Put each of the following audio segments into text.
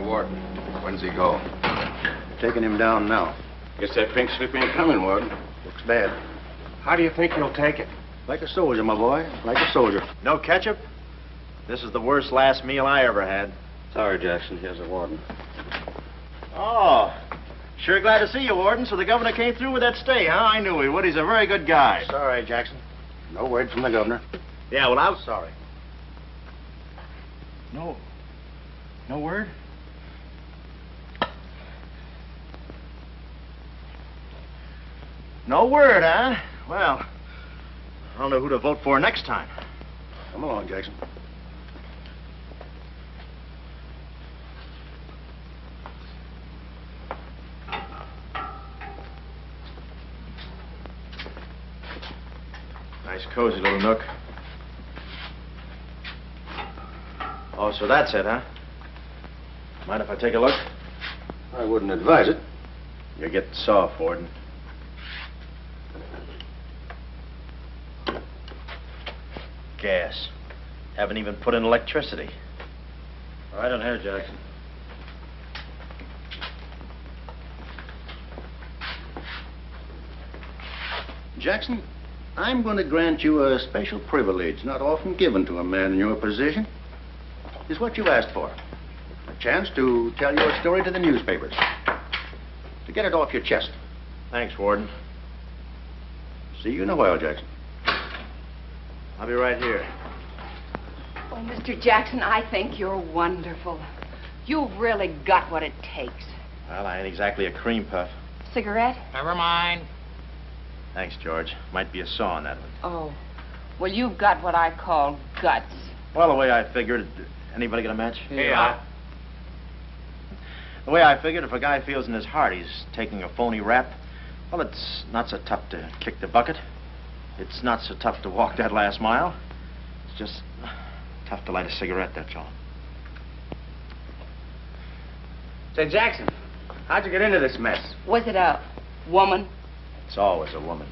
Warden. When's he go? Taking him down now. Guess that pink slip ain't coming, Warden. Looks bad. How do you think he'll take it? Like a soldier, my boy. Like a soldier. No ketchup? This is the worst last meal I ever had. Sorry, Jackson. Here's the warden. Oh, sure glad to see you, Warden. So the governor came through with that stay, huh? I knew he would. He's a very good guy. Sorry, Jackson. No word from the governor. Yeah, well, I'm sorry. No word? No word, huh? Well, I don't know who to vote for next time. Come along, Jackson. Nice, cozy little nook. Oh, so that's it, huh? Mind if I take a look? I wouldn't advise it. You're getting soft, Warden. Gas. Haven't even put in electricity. Right on here, Jackson. Jackson, I'm going to grant you a special privilege not often given to a man in your position. It's what you asked for. A chance to tell your story to the newspapers. To get it off your chest. Thanks, Warden. See you in a while, Jackson. I'll be right here. Oh, Mr. Jackson, I think you're wonderful. You've really got what it takes. Well, I ain't exactly a cream puff. Cigarette? Never mind. Thanks, George. Might be a saw on that one. Oh, well, you've got what I call guts. Well, the way I figured... Anybody got a match? Yeah. The way I figured, if a guy feels in his heart he's taking a phony rap, well, it's not so tough to kick the bucket. It's not so tough to walk that last mile. It's just tough to light a cigarette, that's all. Say, Jackson, how'd you get into this mess? Was it a woman? It's always a woman.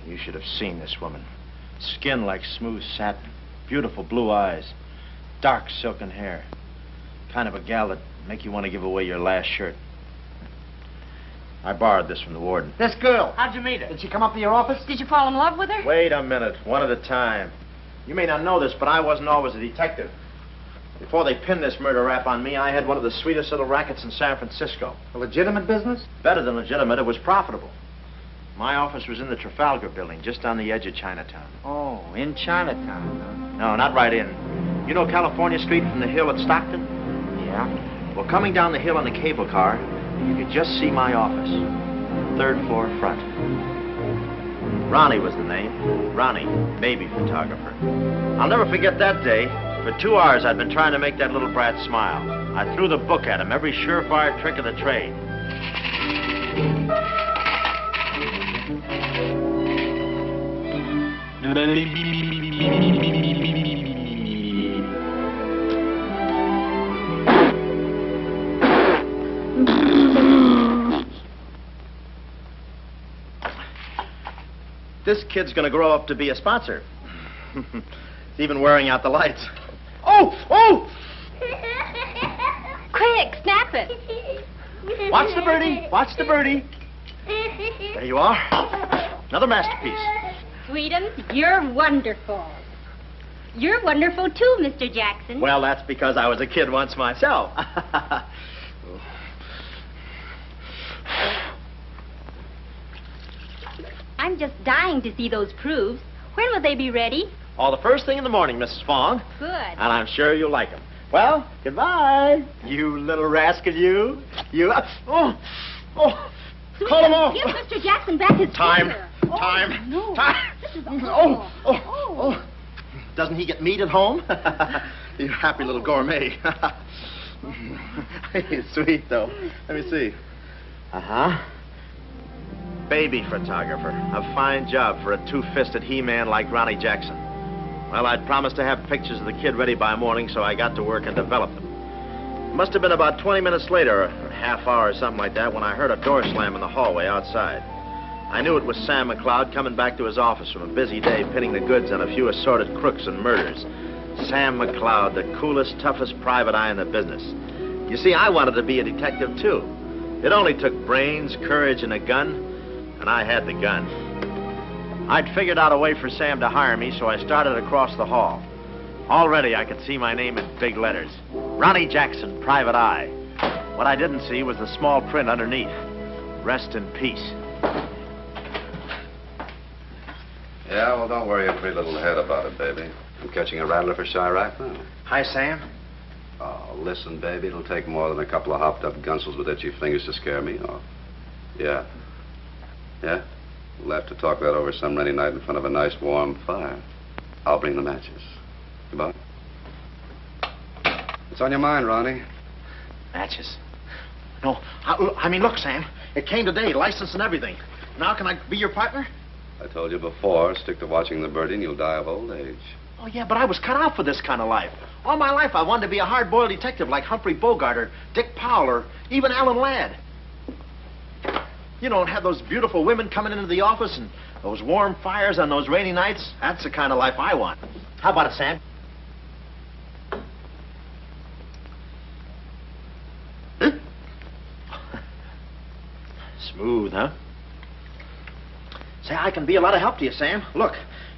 You should have seen this woman. Skin like smooth satin, beautiful blue eyes, dark silken hair. Kind of a gal that'd make you want to give away your last shirt. I borrowed this from the warden. This girl, how'd you meet her? Did she come up to your office? Did you fall in love with her? Wait a minute, one at a time. You may not know this, but I wasn't always a detective. Before they pinned this murder rap on me, I had one of the sweetest little rackets in San Francisco. A legitimate business? Better than legitimate, it was profitable. My office was in the Trafalgar building, just on the edge of Chinatown. Oh, in Chinatown, huh? No, not right in. You know California Street from the hill at Stockton? Yeah. Well, coming down the hill in the cable car, you could just see my office. Third floor front. Ronnie was the name. Ronnie, baby photographer. I'll never forget that day. For 2 hours, I'd been trying to make that little brat smile. I threw the book at him, every surefire trick of the trade. This kid's gonna grow up to be a sponsor. He's even wearing out the lights. Oh! Oh! Quick, snap it. Watch the birdie. Watch the birdie. There you are. Another masterpiece. Sweetums, you're wonderful. You're wonderful too, Mr. Jackson. Well, that's because I was a kid once myself. I'm just dying to see those proofs. When will they be ready? Oh, the first thing in the morning, Mrs. Fong. Good. And I'm sure you'll like them. Well, goodbye. You little rascal, you. You. Oh. Oh. Sweetums, Call him off. give Mr. Jackson back his Time. finger. Time. No. Time. This is Oh. Oh. Oh. Doesn't he get meat at home? You happy little gourmet. He's sweet, though. Let me see. Uh-huh. Baby photographer. A fine job for a two-fisted he-man like Ronnie Jackson. Well, I'd promised to have pictures of the kid ready by morning, so I got to work and developed them. It must have been about 20 minutes later, or a half hour or something like that, when I heard a door slam in the hallway outside. I knew it was Sam McLeod coming back to his office from a busy day pinning the goods on a few assorted crooks and murders. Sam McLeod, the coolest, toughest private eye in the business. You see, I wanted to be a detective, too. It only took brains, courage, and a gun, and I had the gun. I'd figured out a way for Sam to hire me, so I started across the hall. Already, I could see my name in big letters. Ronnie Jackson, Private Eye. What I didn't see was the small print underneath. Rest in peace. Yeah, well, don't worry your pretty little head about it, baby. I'm catching a rattler for Chirac now. Hi, Sam. Oh, listen, baby, it'll take more than a couple of hopped-up gunsels with itchy fingers to scare me off. Yeah. Yeah? We'll have to talk that over some rainy night in front of a nice warm fire. I'll bring the matches. Goodbye. What's on your mind, Ronnie? Matches. No, I mean, look, Sam. It came today, license and everything. Now can I be your partner? I told you before, stick to watching the birdie and you'll die of old age. Oh, yeah, but I was cut out for this kind of life. All my life I wanted to be a hard-boiled detective like Humphrey Bogart or Dick Powell or even Alan Ladd. You know, and have those beautiful women coming into the office and those warm fires on those rainy nights. That's the kind of life I want. How about it, Sam? Smooth, huh? Say, I can be a lot of help to you, Sam. Look,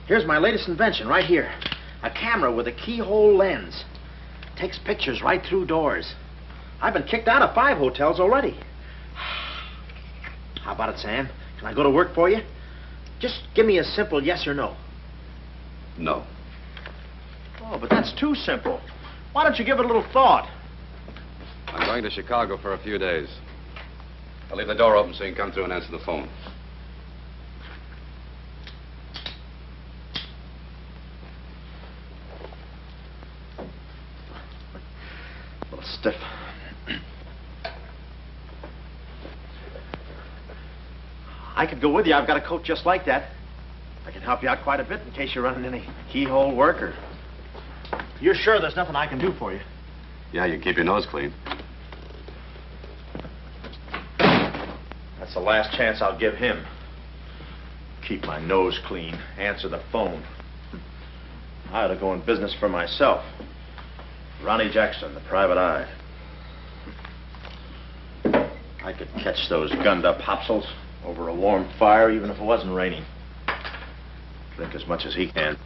here's my latest invention right here. A camera with a keyhole lens. Takes pictures right through doors. I've been kicked out of 5 hotels already. How about it, Sam? Can I go to work for you? Just give me a simple yes or no. No. Oh, but that's too simple. Why don't you give it a little thought? I'm going to Chicago for a few days. I'll leave the door open so you can come through and answer the phone. A little stiff. I could go with you. I've got a coat just like that. I can help you out quite a bit in case you're running any keyhole work or... You're sure there's nothing I can do for you? Yeah, you keep your nose clean. That's the last chance I'll give him. Keep my nose clean. Answer the phone. I ought to go in business for myself. Ronnie Jackson, the Private Eye. I could catch those gunned-up hopsels over a warm fire, even if it wasn't raining. Drink as much as he can.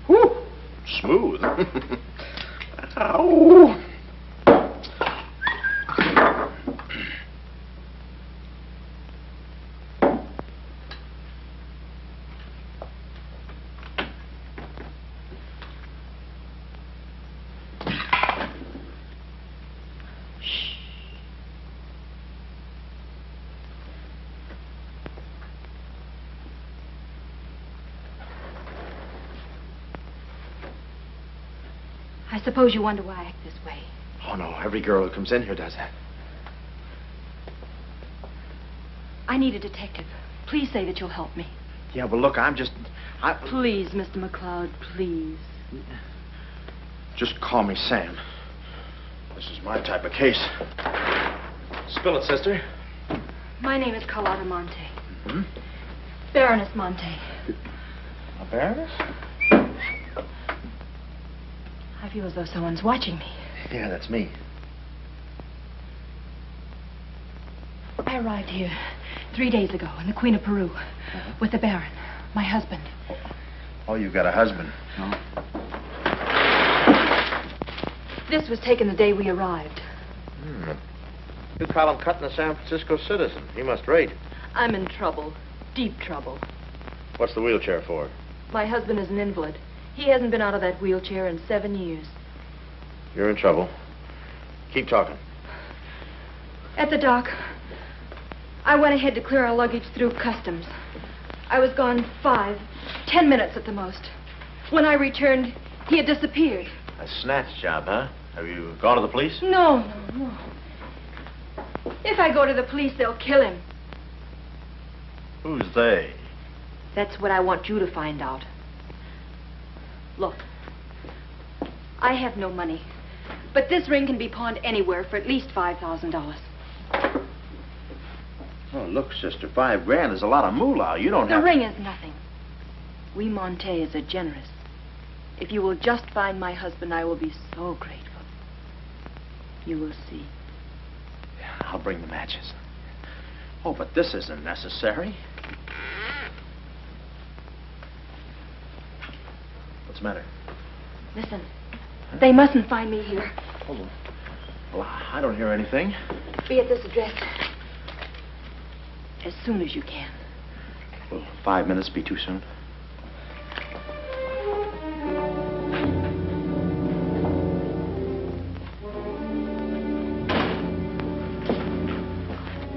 Whew. Smooth. Ow. I suppose you wonder why I act this way. Oh, no. Every girl who comes in here does that. I need a detective. Please say that you'll help me. Yeah, well, look, Please, Mr. McCloud, please. Just call me Sam. This is my type of case. Spill it, sister. My name is Carlotta Monte. Hmm? Baroness Monte. A baroness? I feel as though someone's watching me. Yeah, that's me. I arrived here 3 days ago in the Queen of Peru with the Baron, my husband. Oh, you've got a husband. No. This was taken the day we arrived. You call him cutting a San Francisco citizen. He must rate. I'm in trouble. Deep trouble. What's the wheelchair for? My husband is an invalid. He hasn't been out of that wheelchair in 7 years. You're in trouble. Keep talking. At the dock, I went ahead to clear our luggage through customs. I was gone 10 minutes at the most. When I returned, he had disappeared. A snatch job, huh? Have you gone to the police? No. If I go to the police, they'll kill him. Who's they? That's what I want you to find out. Look, I have no money, but this ring can be pawned anywhere for at least $5,000. Oh, look, sister, $5 is a lot of moolah. You don't The have... ring is nothing. We Montays are generous. If you will just find my husband, I will be so grateful. You will see. I'll bring the matches. Oh, but this isn't necessary. What's the matter? Listen, they mustn't find me here. Hold on. Well, I don't hear anything. Be at this address as soon as you can. Will 5 minutes be too soon?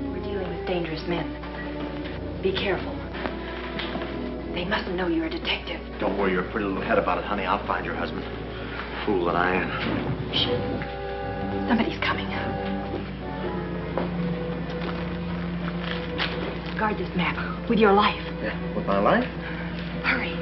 We're dealing with dangerous men. Be careful. They mustn't know you're a detective. Don't worry your pretty little head about it, honey. I'll find your husband. Fool that I am. Shh. Somebody's coming. Guard this map with your life. Yeah, with my life? Hurry.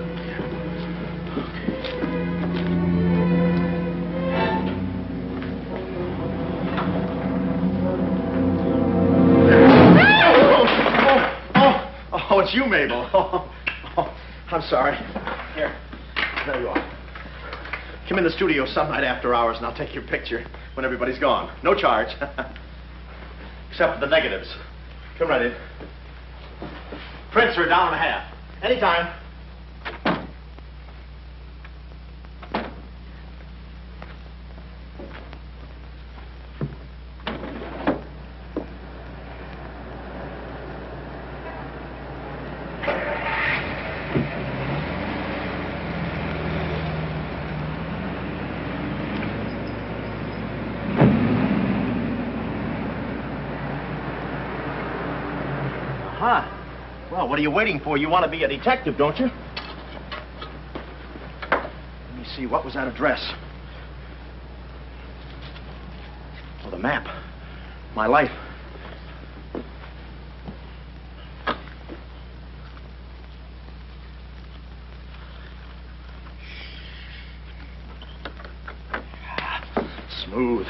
Oh, it's you, Mabel. Oh, I'm sorry. Here. There you are. Come in the studio some night after hours and I'll take your picture when everybody's gone. No charge. Except for the negatives. Come right in. Prints are $1.50. Anytime. Aha. Well, what are you waiting for? You want to be a detective, don't you? Let me see, what was that address? Oh, the map. My life. Smooth.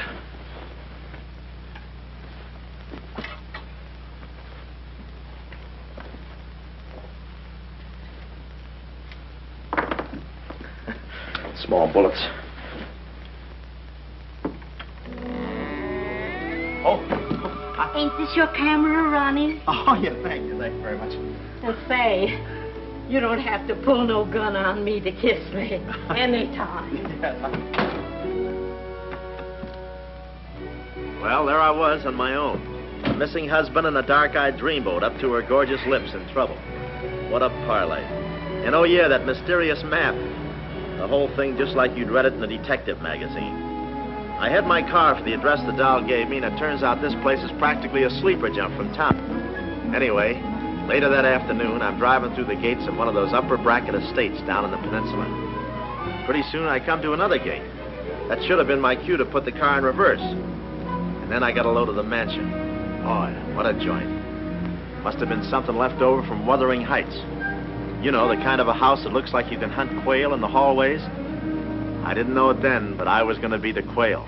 Small bullets. Ain't this your camera, Ronnie? Oh, yeah, thank you very much. And say, you don't have to pull no gun on me to kiss me anytime. Well, there I was on my own. A missing husband and a dark-eyed dreamboat up to her gorgeous lips in trouble. What a parlay. And oh yeah, that mysterious map. The whole thing just like you'd read it in a detective magazine. I had my car for the address the doll gave me, and it turns out this place is practically a sleeper jump from town. Anyway, later that afternoon, I'm driving through the gates of one of those upper bracket estates down in the peninsula. Pretty soon, I come to another gate. That should have been my cue to put the car in reverse. And then I got a load of the mansion. Oh, what a joint. Must have been something left over from Wuthering Heights. You know, the kind of a house that looks like you can hunt quail in the hallways. I didn't know it then, but I was going to be the quail.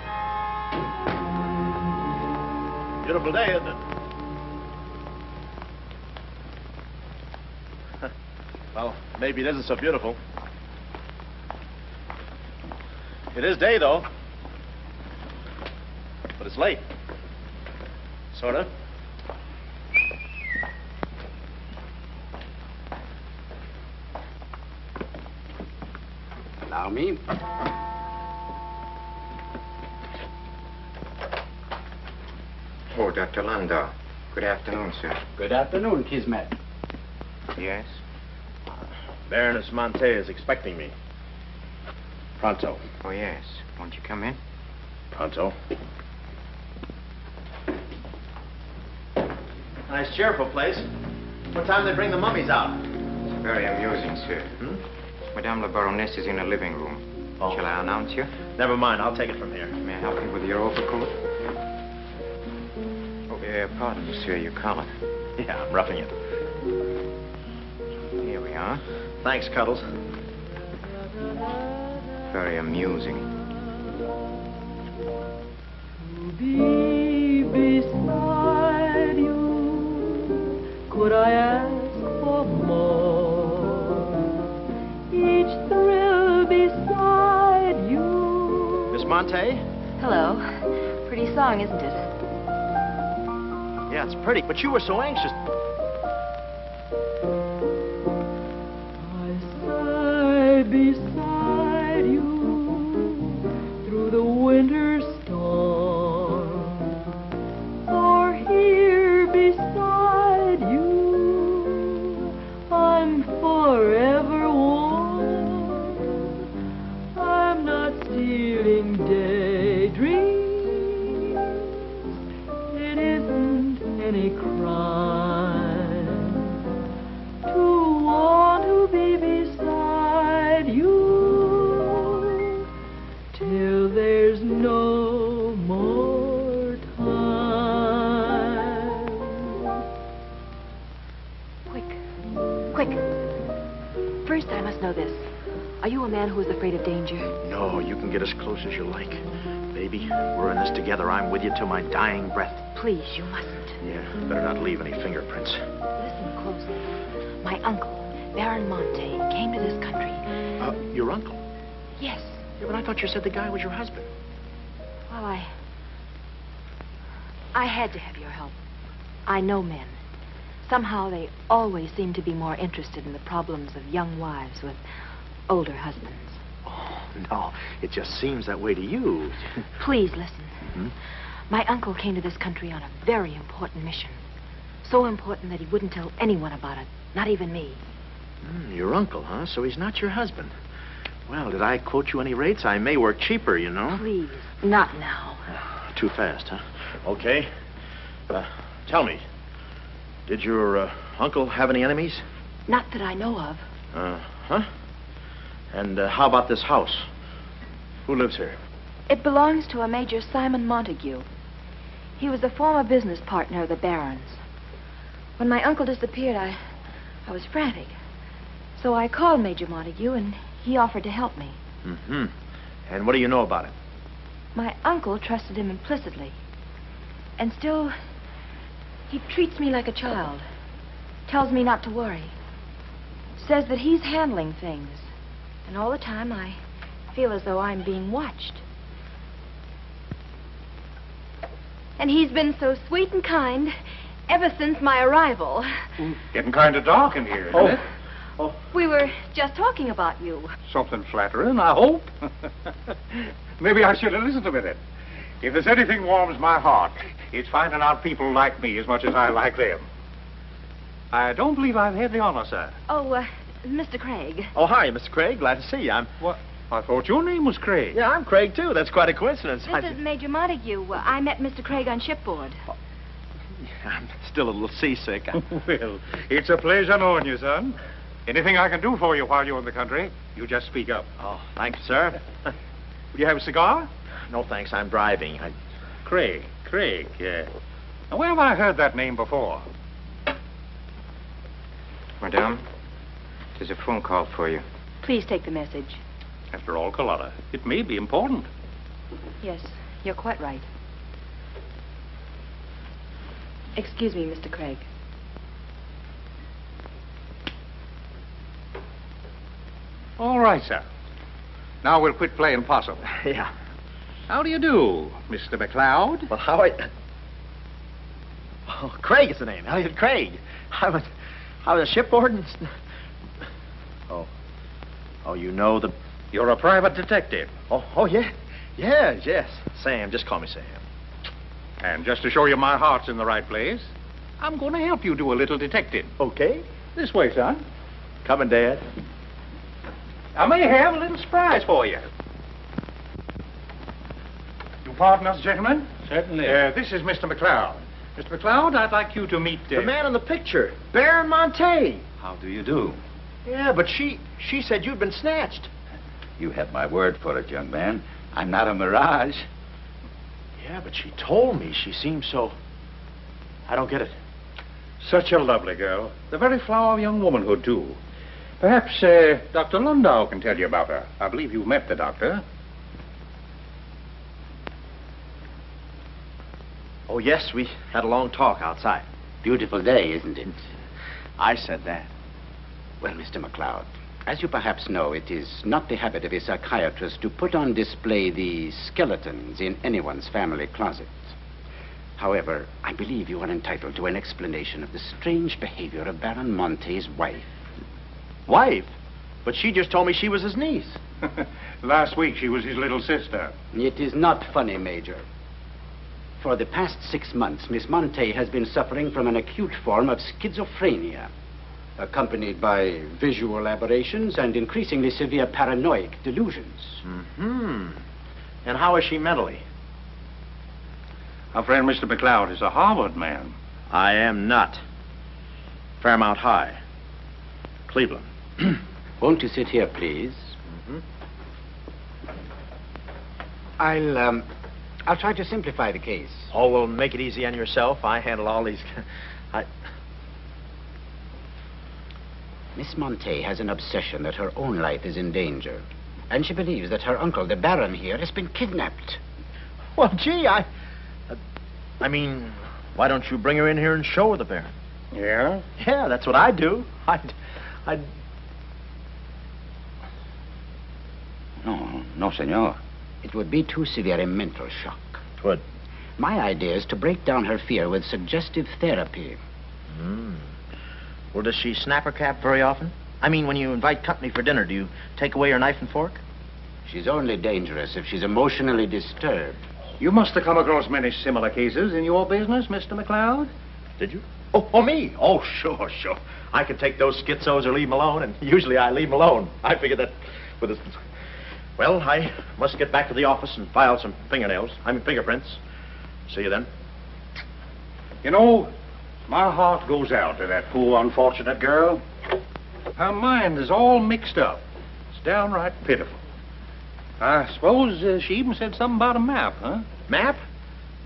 Beautiful day, isn't it? Well, maybe it isn't so beautiful. It is day, though. But it's late. Sort of. Allow me. Oh, Dr. Landau. Good afternoon, sir. Good afternoon, Kismet. Yes? Baroness Monte is expecting me. Pronto. Oh, yes. Won't you come in? Pronto. Nice, cheerful place. What time do they bring the mummies out? It's very amusing, sir. Madame la Baroness is in the living room. Oh. Shall I announce you? Never mind, I'll take it from here. May I help you with your overcoat? Oh, pardon, monsieur, your collar. Yeah, I'm roughing it. Here we are. Thanks, Cuddles. Very amusing. To be beside you Monte. Hello. Pretty song, isn't it? Yeah, it's pretty, but you were so anxious. I sigh beside you through the winter storm, or here beside you I'm forever warm. I'm not stealing daydreams. It isn't any crime to want to be beside you till there's no more time. Quick. First, I must know this. Are you a man who is afraid of danger? No, you can get as close as you like. Baby, we're in this together. I'm with you till my dying breath. Please, you mustn't. Yeah, better not leave any fingerprints. Listen closely. My uncle, Baron Monte, came to this country. Your uncle? Yes. Yeah, but I thought you said the guy was your husband. Well, I had to have your help. I know men. Somehow they always seem to be more interested in the problems of young wives with older husbands. Oh, no. It just seems that way to you. Please listen. My uncle came to this country on a very important mission. So important that he wouldn't tell anyone about it, not even me. Your uncle, huh? So he's not your husband. Well, did I quote you any rates? I may work cheaper, you know. Please, not now. Too fast, huh? Okay. Tell me, did your uncle have any enemies? Not that I know of. Huh? And how about this house? Who lives here? It belongs to a Major Simon Montague. He was a former business partner of the Baron's. When my uncle disappeared, I was frantic. So I called Major Montague, and he offered to help me. And what do you know about it? My uncle trusted him implicitly. And still, he treats me like a child. Tells me not to worry. Says that he's handling things. And all the time, I feel as though I'm being watched. And he's been so sweet and kind ever since my arrival. Getting kind of dark in here, isn't it? We were just talking about you. Something flattering, I hope. Maybe I should have listened a minute. If there's anything warms my heart, it's finding out people like me as much as I like them. I don't believe I've had the honor, sir. Oh, Mr. Craig. Oh, hi, Mr. Craig. Glad to see you. What? I thought your name was Craig. Yeah, I'm Craig, too. That's quite a coincidence. This is Major Montague. I met Mr. Craig on shipboard. I'm still a little seasick. Well, it's a pleasure knowing you, son. Anything I can do for you while you're in the country, you just speak up. Oh, thank you, sir. Would you have a cigar? No, thanks. I'm driving. Craig, yeah. Now, where have I heard that name before? Madame, there's a phone call for you. Please take the message. After all, Carlotta, it may be important. Yes, you're quite right. Excuse me, Mr. Craig. All right, sir. Now we'll quit playing possum. Yeah. How do you do, Mr. McLeod? Well, how I... Oh, Craig is the name. Elliott Craig. I was a shipboard and... Oh, you know the... You're a private detective. Oh, yeah. Yes. Sam, just call me Sam. And just to show you my heart's in the right place, I'm going to help you do a little detecting. Okay. This way, son. Coming, Dad. I may have a little surprise for you. You pardon us, gentlemen? Certainly. This is Mr. McLeod. Mr. McLeod, I'd like you to meet... The man in the picture. Baron Monte. How do you do? Yeah, but she said you'd been snatched. You have my word for it, young man. I'm not a mirage. Yeah, but she told me she seemed so... I don't get it. Such a lovely girl. The very flower of young womanhood, too. Perhaps Dr. Lundau can tell you about her. I believe you met the doctor. Oh, yes, we had a long talk outside. Beautiful day, isn't it? I said that. Well, Mr. McLeod, As you perhaps know, it is not the habit of a psychiatrist to put on display the skeletons in anyone's family closet. However, I believe you are entitled to an explanation of the strange behavior of Baron Monte's wife. Wife? But she just told me she was his niece. Last week she was his little sister. It is not funny, Major. For the past 6 months, Miss Monte has been suffering from an acute form of schizophrenia, accompanied by visual aberrations and increasingly severe paranoid delusions. Mm-hmm. And how is she mentally? Our friend Mr. McLeod is a Harvard man. I am not. Fairmount High. Cleveland. Won't you sit here, please? Mm-hmm. I'll try to simplify the case. Oh, well, make it easy on yourself. I handle all these... Miss Monte has an obsession that her own life is in danger. And she believes that her uncle, the Baron here, has been kidnapped. Well, gee, I mean, why don't you bring her in here and show her the Baron? Yeah? Yeah, that's what I'd do. I'd... No, senor. It would be too severe a mental shock. It would. My idea is to break down her fear with suggestive therapy. Well, does she snap her cap very often? I mean, when you invite company for dinner, do you take away her knife and fork? She's only dangerous if she's emotionally disturbed. You must have come across many similar cases in your business, Mr. McLeod. Did you? Oh, me? Oh, sure. I can take those schizos or leave them alone, and usually I leave them alone. I figure that with a... Well, I must get back to the office and file some fingerprints. See you then. You know, my heart goes out to that poor, unfortunate girl. Her mind is all mixed up. It's downright pitiful. I suppose she even said something about a map, huh? Map?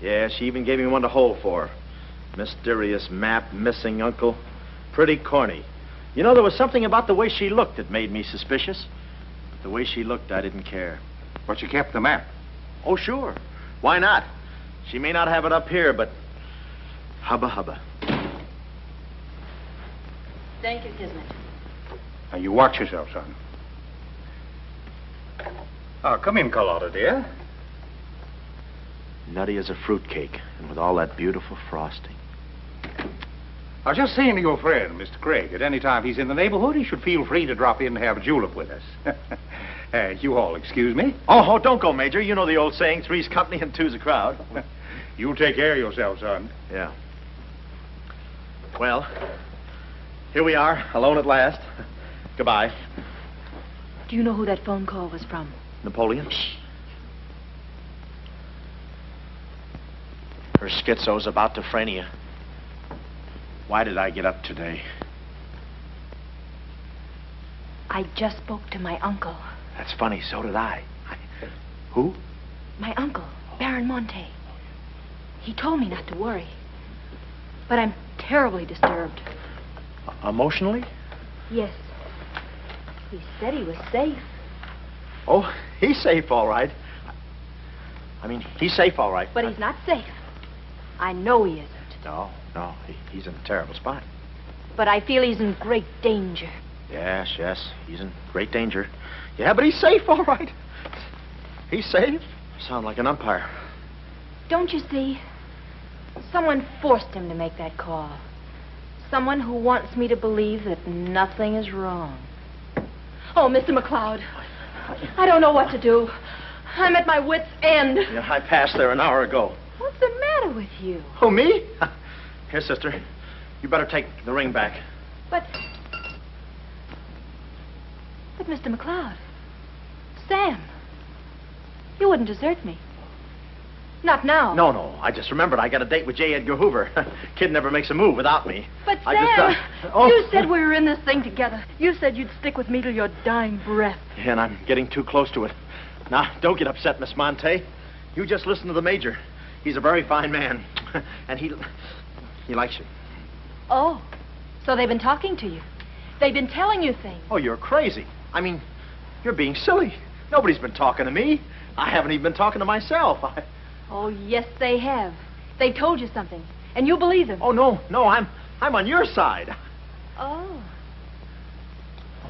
Yeah, she even gave me one to hold for. Mysterious map, missing uncle. Pretty corny. You know, there was something about the way she looked that made me suspicious. But the way she looked, I didn't care. But you kept the map? Oh, sure. Why not? She may not have it up here, but... Hubba. Thank you, Kismet. Now, you watch yourself, son. Come in, Carlotta, dear. Nutty as a fruitcake, and with all that beautiful frosting. I was just saying to your friend, Mr. Craig, at any time he's in the neighborhood, he should feel free to drop in and have a julep with us. You all excuse me? Oh, don't go, Major. You know the old saying, three's company and two's a crowd. You take care of yourself, son. Yeah. Well, here we are, alone at last. Goodbye. Do you know who that phone call was from? Napoleon? Her schizo's about to frania. Why did I get up today? I just spoke to my uncle. That's funny, so did I. Who? My uncle, Baron Monte. He told me not to worry. But I'm terribly disturbed. Emotionally? Yes. He said he was safe. Oh, he's safe, all right. I mean, he's safe, all right. But he's not safe. I know he isn't. No, he's in a terrible spot. But I feel he's in great danger. Yes, he's in great danger. Yeah, but he's safe, all right. He's safe. Sound like an umpire. Don't you see? Someone forced him to make that call. Someone who wants me to believe that nothing is wrong. Oh, Mr. McLeod, I don't know what to do. I'm at my wit's end. Yeah, I passed there an hour ago. What's the matter with you? Oh, me? Here, sister. You better take the ring back. But Mr. McLeod, Sam, you wouldn't desert me. Not now. No. I just remembered I got a date with J. Edgar Hoover. Kid never makes a move without me. But Sam, you said we were in this thing together. You said you'd stick with me till your dying breath. Yeah, and I'm getting too close to it. Now, don't get upset, Miss Monte. You just listen to the Major. He's a very fine man. And he likes you. Oh, so they've been talking to you. They've been telling you things. Oh, you're crazy. I mean, you're being silly. Nobody's been talking to me. I haven't even been talking to myself. Oh, yes, they have. They've told you something, and you believe them. Oh, no, I'm on your side. Oh.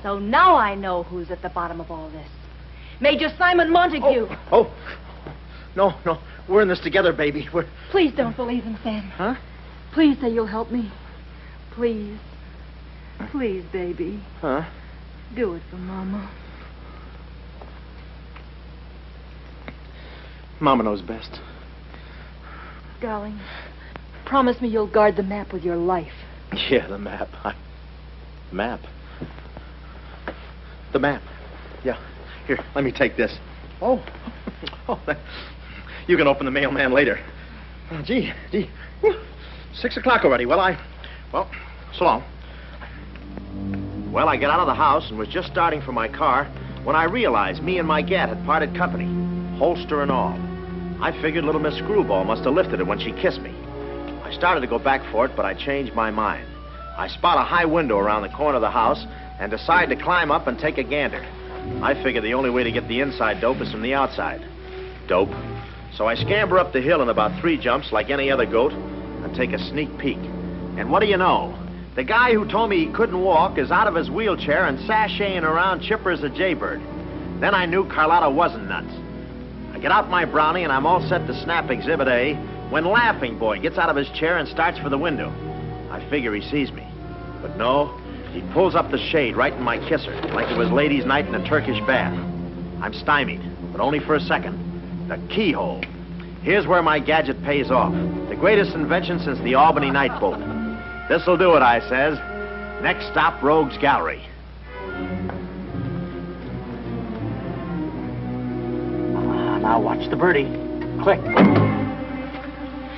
So now I know who's at the bottom of all this. Major Simon Montague. Oh. No. We're in this together, baby. Please don't believe him, Sam. Huh? Please say you'll help me. Please. Please, baby. Huh? Do it for Mama. Mama knows best. Darling, promise me you'll guard the map with your life. Yeah, the map. Map? The map. Yeah. Here, let me take this. Oh. You can open the mailman later. Oh, gee. 6 o'clock already. Well, so long. Well, I got out of the house and was just starting for my car when I realized me and my gat had parted company, holster and all. I figured little Miss Screwball must have lifted it when she kissed me. I started to go back for it, but I changed my mind. I spot a high window around the corner of the house and decide to climb up and take a gander. I figure the only way to get the inside dope is from the outside. Dope. So I scamper up the hill in about 3 jumps like any other goat and take a sneak peek. And what do you know? The guy who told me he couldn't walk is out of his wheelchair and sashaying around chipper as a jaybird. Then I knew Carlotta wasn't nuts. I get out my brownie and I'm all set to snap Exhibit A when Laughing Boy gets out of his chair and starts for the window. I figure he sees me. But no, he pulls up the shade right in my kisser, like it was ladies' night in a Turkish bath. I'm stymied, but only for a second. The keyhole. Here's where my gadget pays off. The greatest invention since the Albany night boat. This'll do it, I says. Next stop, Rogue's Gallery. Now watch the birdie. Click.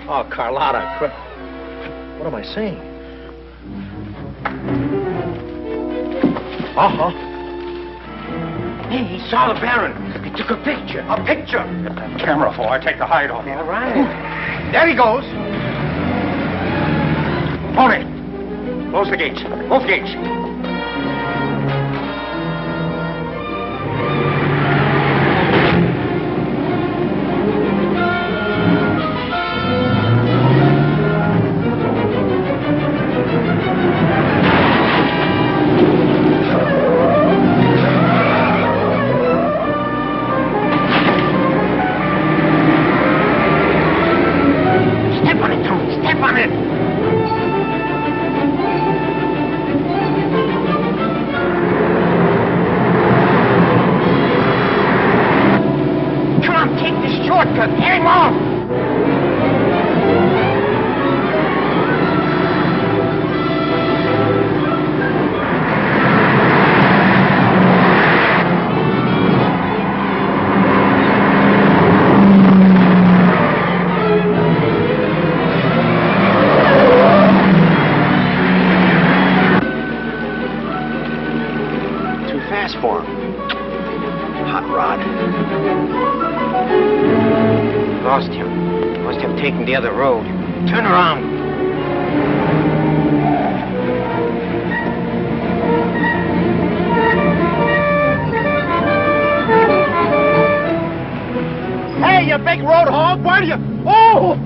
Oh, Carlotta. What am I saying? Uh-huh. Hey, he saw the Baron. He took a picture. A picture. Get that camera before I take the hide off you. All right. There he goes. Tony, close the gates. Both gates. Step on it, Tony. Step on it. Come on, take the shortcut. Get him off. Too fast for him. Hot rod. Lost him. Must have taken the other road. Turn around. Hey, you big road hog, why do you... Oh!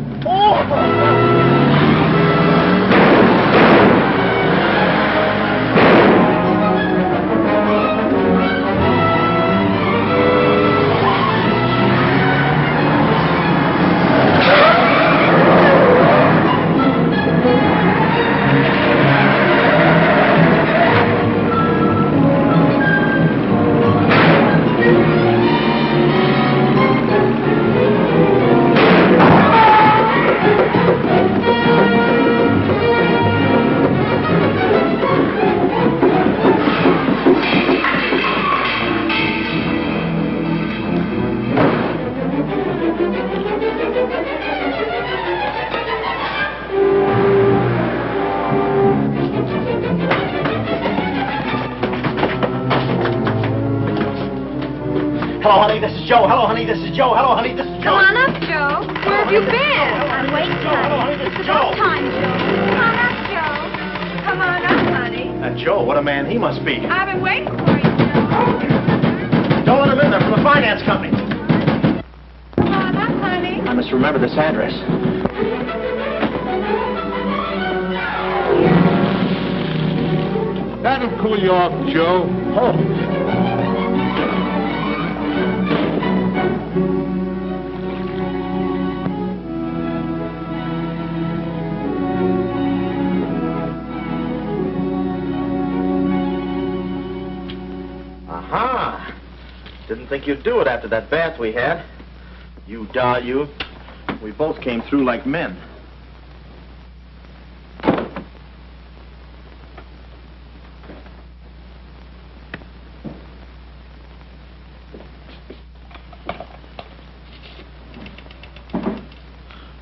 Hello, honey, this is Joe. Hello, honey, this is Joe. Hello, honey, this is Joe. Come on up, Joe. Where have you been? I'm waiting, honey. It's about time, Joe. Come on up, Joe. Come on up, honey. That Joe, what a man he must be. I've been waiting for you, Joe. Don't let him in there, from the finance company. Come on up, honey. I must remember this address. That'll cool you off, Joe. Aha! Didn't think you'd do it after that bath we had. You, you. We both came through like men.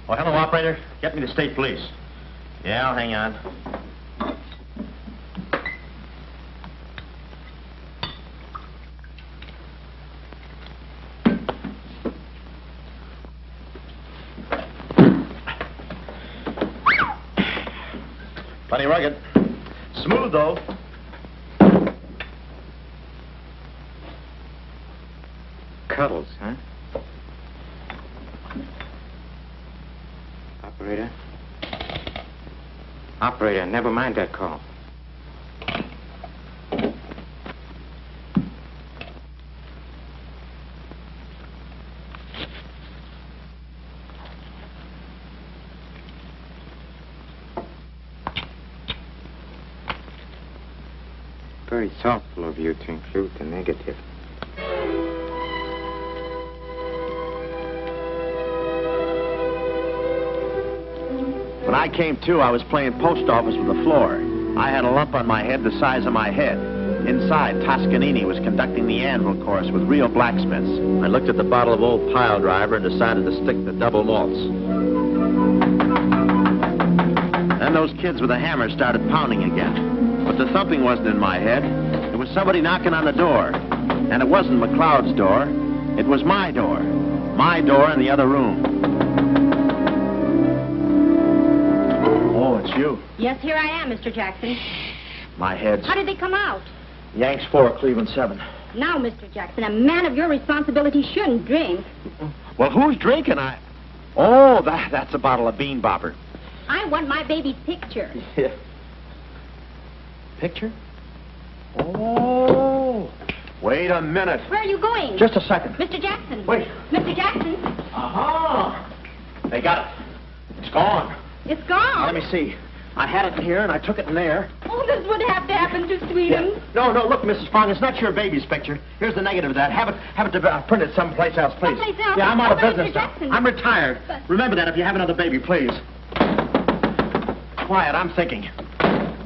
Oh, hello, operator. Get me to state police. Yeah, I'll hang on. Plenty rugged. Smooth, though. Cuddles, huh? Operator? Operator, never mind that call. Very thoughtful of you to include the negative. When I came to, I was playing post office with the floor. I had a lump on my head the size of my head. Inside, Toscanini was conducting the anvil course with real blacksmiths. I looked at the bottle of old pile driver and decided to stick the double malts. Then those kids with a hammer started pounding again. But the thumping wasn't in my head. It was somebody knocking on the door. And it wasn't McLeod's door. It was my door. My door in the other room. Oh, it's you. Yes, here I am, Mr. Jackson. My head's... How did they come out? Yanks 4, Cleveland 7. Now, Mr. Jackson, a man of your responsibility shouldn't drink. Well, who's drinking? Oh, that's a bottle of Bean Bopper. I want my baby's picture. Yeah. Picture? Oh. Wait a minute. Where are you going? Just a second. Mr. Jackson. Wait. Mr. Jackson. Aha! They got it. It's gone. It's gone. Let me see. I had it in here, and I took it in there. Oh, this would have to happen to Sweetums. Yeah. No, look, Mrs. Fong, it's not your baby's picture. Here's the negative of that. Have it printed someplace else, please. Someplace else? Yeah, I'm out of Mr. business now. Jackson. I'm retired. But... Remember that if you have another baby, please. Quiet, I'm thinking.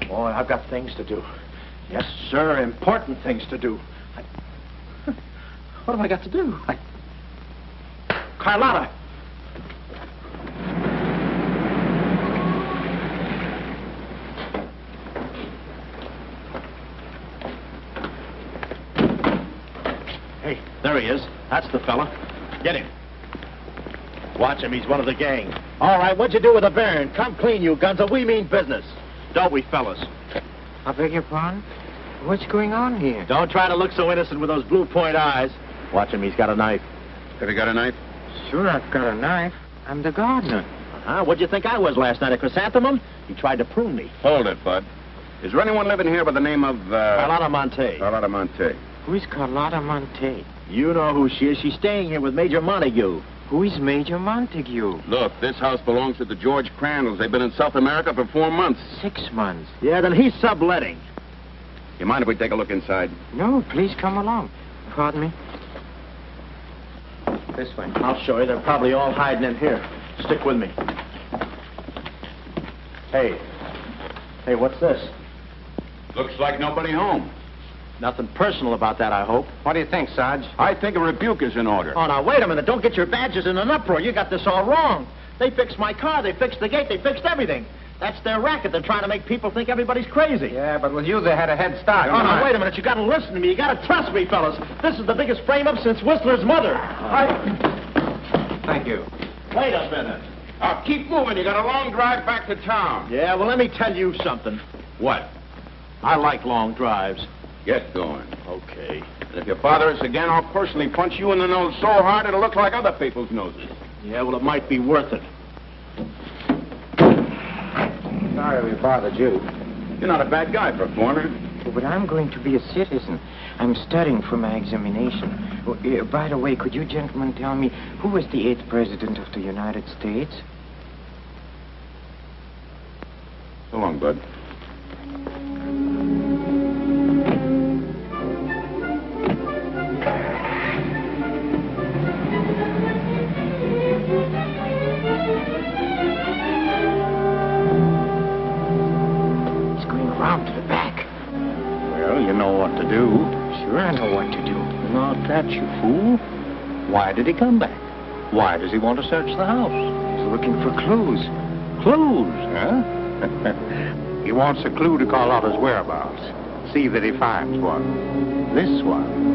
Boy, I've got things to do. Yes, sir, important things to do. What have I got to do? Carlotta! Hey, there he is. That's the fella. Get him. Watch him. He's one of the gang. All right, what'd you do with the baron? Come clean, you Gunza. We mean business. Don't we, fellas? I beg your pardon? What's going on here? Don't try to look so innocent with those blue point eyes. Watch him. He's got a knife. Have you got a knife? Sure, I've got a knife. I'm the gardener. What'd you think I was last night, a chrysanthemum? He tried to prune me. Hold it, Bud. Is there anyone living here by the name of, Carlotta Monte. Carlotta Monte. Who is Carlotta Monte? You know who she is. She's staying here with Major Montague. Who is Major Montague? Look, this house belongs to the George Crandalls. They've been in South America for 4 months. 6 months. Yeah, then he's subletting. You mind if we take a look inside? No, please come along. Pardon me. This way. I'll show you. They're probably all hiding in here. Stick with me. Hey, what's this? Looks like nobody home. Nothing personal about that, I hope. What do you think, Sarge? I think a rebuke is in order. Oh, now, wait a minute. Don't get your badges in an uproar. You got this all wrong. They fixed my car. They fixed the gate. They fixed everything. That's their racket. They're trying to make people think everybody's crazy. Yeah, but with you, they had a head start. Oh, now, wait a minute. You got to listen to me. You got to trust me, fellas. This is the biggest frame-up since Whistler's mother. Thank you. Wait a minute. Keep moving. You got a long drive back to town. Yeah, well, let me tell you something. What? I like long drives. Get going. Okay. And if you bother us again, I'll personally punch you in the nose so hard it'll look like other people's noses. Yeah, well, it might be worth it. Sorry we bothered you. You're not a bad guy for a foreigner. But I'm going to be a citizen. I'm studying for my examination. Oh, by the way, could you gentlemen tell me who was the 8th president of the United States? So long, Bud. He's going around to the back. Well, you know what to do. Sure, I know what to do. Not that, you fool. Why did he come back? Why does he want to search the house? He's looking for clues. Clues, huh? He wants a clue to call out his whereabouts. See that he finds one. This one.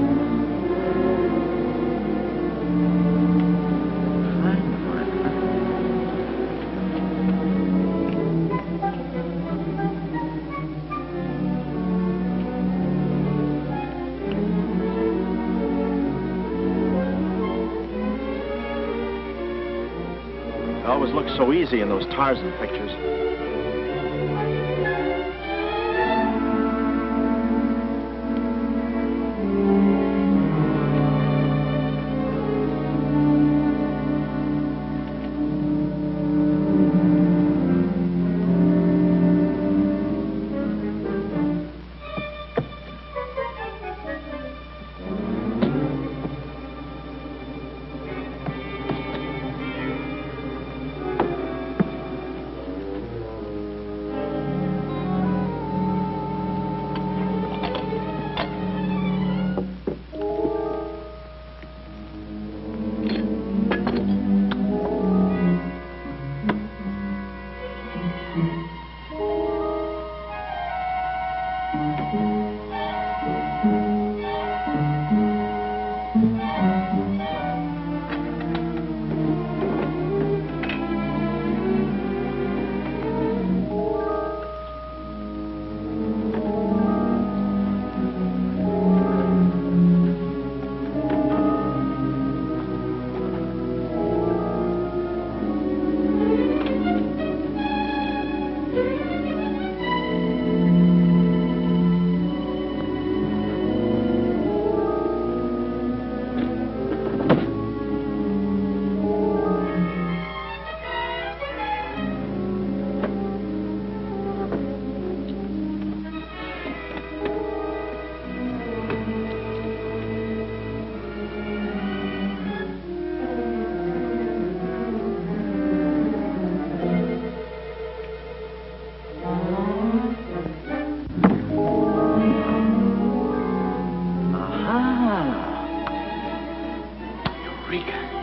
It always looks so easy in those Tarzan pictures.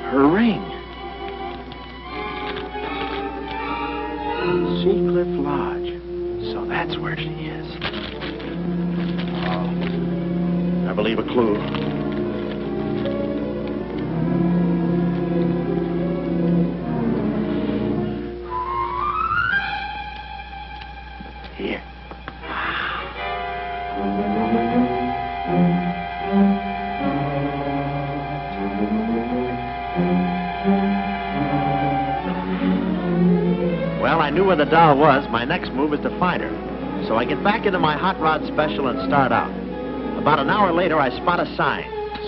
Her ring. Seacliff Lodge. So that's where she is. Oh, I believe a clue. Here. Well, I knew where the doll was. My next move is to find her. So I get back into my hot rod special and start out. About an hour later, I spot a sign,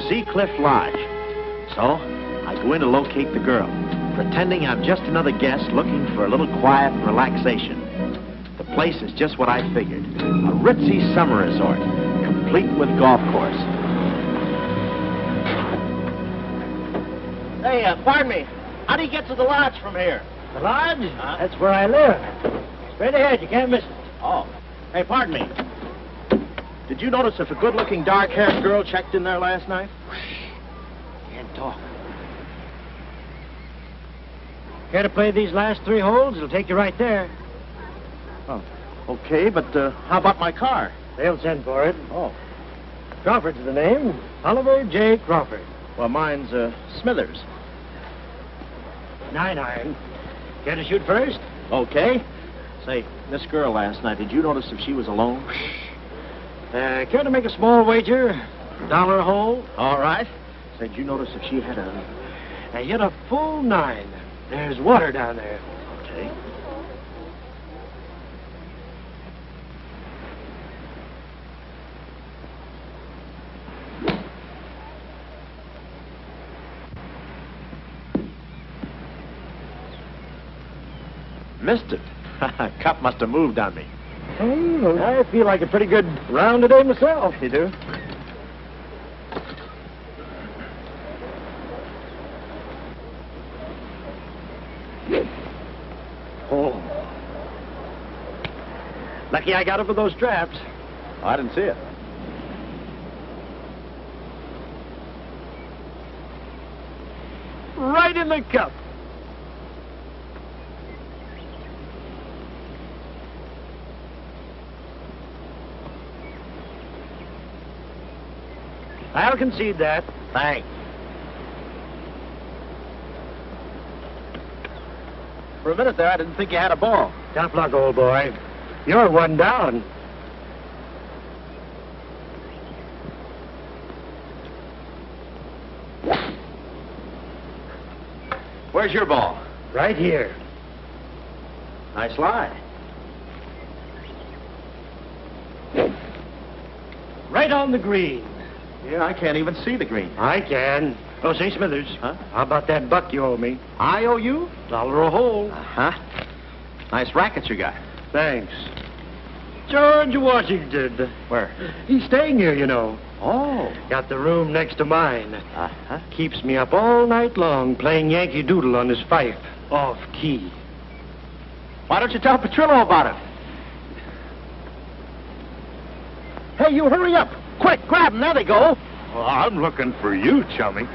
Seacliff Lodge. So I go in to locate the girl, pretending I'm just another guest looking for a little quiet and relaxation. The place is just what I figured, a ritzy summer resort, complete with golf course. Hey, pardon me. How do you get to the lodge from here? The lodge? That's where I live. Straight ahead, you can't miss it. Oh. Hey, pardon me. Did you notice if a good-looking, dark-haired girl checked in there last night? Can't talk. Care to play these last 3 holes? It'll take you right there. Oh, okay, but how about my car? They'll send for it. Oh. Crawford's the name. Oliver J. Crawford. Well, mine's Smithers. 9-iron. Care to shoot first? Okay. Say, this girl last night, did you notice if she was alone? Care to make a small wager? $1 a hole? All right. Say, did you notice if she had I hit a full 9. There's water down there. Okay. Missed it. Cup must have moved on me. Oh, I feel like a pretty good round today myself. You do? Oh. Lucky I got over those traps. Oh, I didn't see it. Right in the cup. I'll concede that. Thanks. For a minute there, I didn't think you had a ball. Tough luck, old boy. You're one down. Where's your ball? Right here. Nice lie. Right on the green. Yeah, I can't even see the green. I can. Oh, say, Smithers. Huh? How about that buck you owe me? I owe you? $1 a hole. Uh-huh. Nice racket you got. Thanks. George Washington. Where? He's staying here, you know. Oh. Got the room next to mine. Uh-huh. Keeps me up all night long playing Yankee Doodle on his fife. Off key. Why don't you tell Petrillo about it? Hey, you hurry up. Quick, grab them. There they go. Well, I'm looking for you, chummy.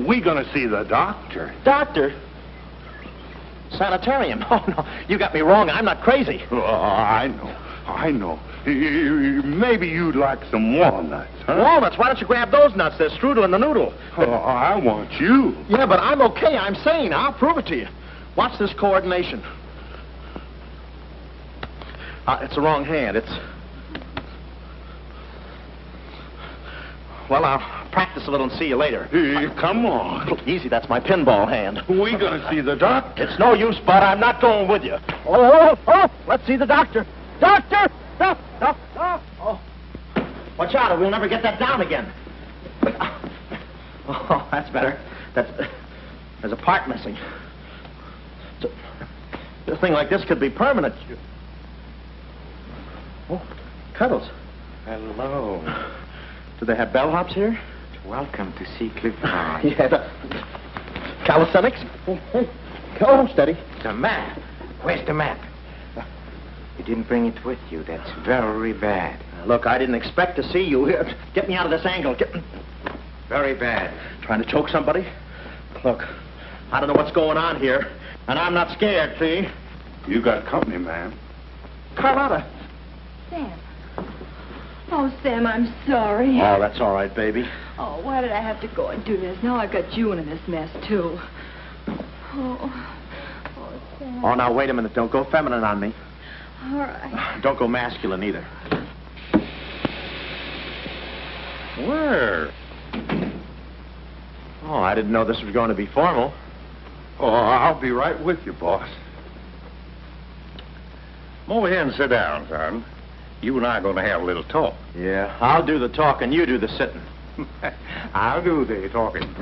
We gonna see the doctor. Doctor? Sanitarium. Oh, no. You got me wrong. I'm not crazy. Oh, I know. Maybe you'd like some walnuts, huh? Walnuts? Why don't you grab those nuts? They're strudel in the noodle. Oh, I want you. Yeah, but I'm okay. I'm sane. I'll prove it to you. Watch this coordination. It's the wrong hand. It's... Well, I'll practice a little and see you later. Hey, come on. Easy, that's my pinball hand. We gonna see the doctor. It's no use, Bud. I'm not going with you. Oh, let's see the doctor. Doctor! Oh. Watch out, or we'll never get that down again. Oh, that's better. There's a part missing. A thing like this could be permanent. Oh, Cuddles. Hello. Do they have bellhops here? Welcome to see Cliff High. Yeah. Calisthenics? Go, steady. The map. Where's the map? You didn't bring it with you. That's very bad. Look, I didn't expect to see you here. Get me out of this angle. Very bad. Trying to choke somebody? Look, I don't know what's going on here, and I'm not scared, see? You got company, man. Carlotta. Sam. Oh, Sam, I'm sorry. Oh, that's all right, baby. Oh, why did I have to go and do this? Now I've got you in this mess, too. Oh, Sam. Oh, now, wait a minute. Don't go feminine on me. All right. Don't go masculine, either. Where? Oh, I didn't know this was going to be formal. Oh, I'll be right with you, boss. Come over here and sit down, son. You and I are going to have a little talk. Yeah, I'll do the talking, you do the sitting. I'll do the talking.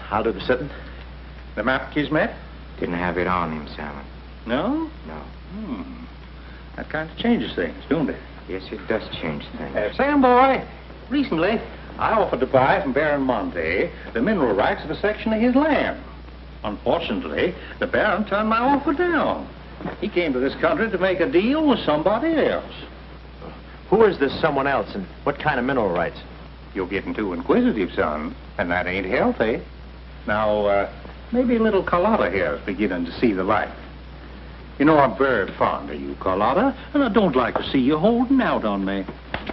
I'll do the sitting. The map, Kismet? Didn't have it on him, Salmon. No? No. That kind of changes things, don't it? Yes, it does change things. Sam, boy, recently I offered to buy from Baron Monte the mineral rights of a section of his land. Unfortunately, the Baron turned my offer down. He came to this country to make a deal with somebody else. Who is this someone else, and what kind of mineral rights? You're getting too inquisitive, son, and that ain't healthy. Now, maybe little Carlotta here is beginning to see the light. You know, I'm very fond of you, Carlotta, and I don't like to see you holding out on me.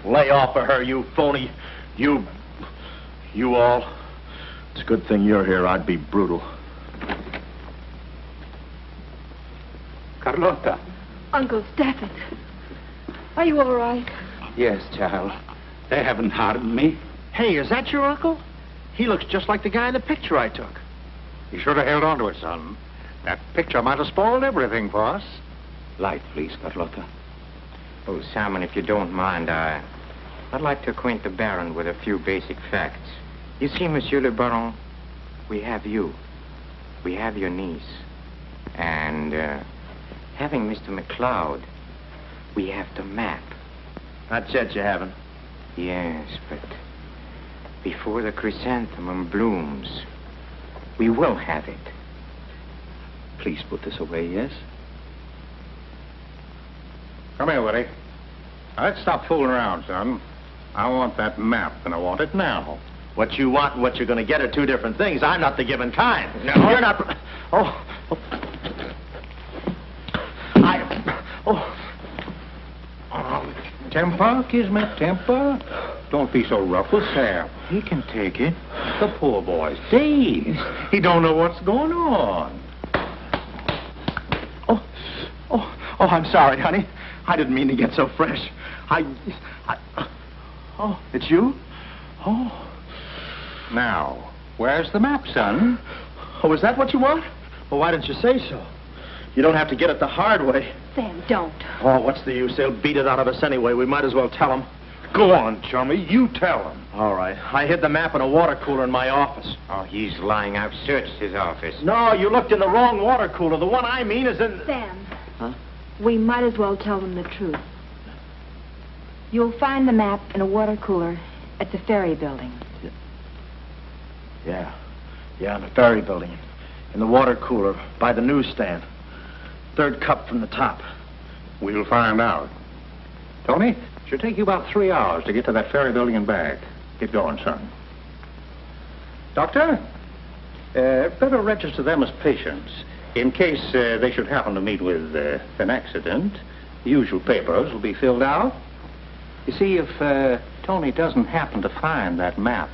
Lay off of her, you phony. You all. It's a good thing you're here. I'd be brutal. Carlotta. Uncle Stafford. Are you all right? Yes, child. They haven't harmed me. Hey, is that your uncle? He looks just like the guy in the picture I took. You should have held on to it, son. That picture might have spoiled everything for us. Light, please, Carlotta. Oh, Salmon, if you don't mind, I'd like to acquaint the Baron with a few basic facts. You see, Monsieur le Baron, we have you. We have your niece. And, having Mr. McLeod, we have the map. Not yet, you haven't. Yes, but before the chrysanthemum blooms, we will have it. Please put this away, yes? Come here, Woody. Now, let's stop fooling around, son. I want that map, and I want it now. What you want and what you're going to get are two different things. I'm not the given kind. No. You're not... Temper, Kismet, temper. Don't be so rough with Sam. He can take it. The poor boy's dazed. He don't know what's going on. Oh, I'm sorry, honey. I didn't mean to get so fresh. Oh, it's you? Oh. Now, where's the map, son? Oh, is that what you want? Well, why didn't you say so? You don't have to get it the hard way. Sam, don't. Oh, what's the use? They'll beat it out of us anyway. We might as well tell them. Go on, chummy. You tell him. All right. I hid the map in a water cooler in my office. Oh, he's lying. I've searched his office. No, you looked in the wrong water cooler. The one I mean is in... Sam. Huh? We might as well tell them the truth. You'll find the map in a water cooler at the ferry building. Yeah, in the ferry building. In the water cooler by the newsstand. Third cup from the top. We'll find out. Tony, should take you about 3 hours to get to that ferry building and back. Get going, son. Doctor, better register them as patients. In case they should happen to meet with an accident, the usual papers will be filled out. You see, if Tony doesn't happen to find that map...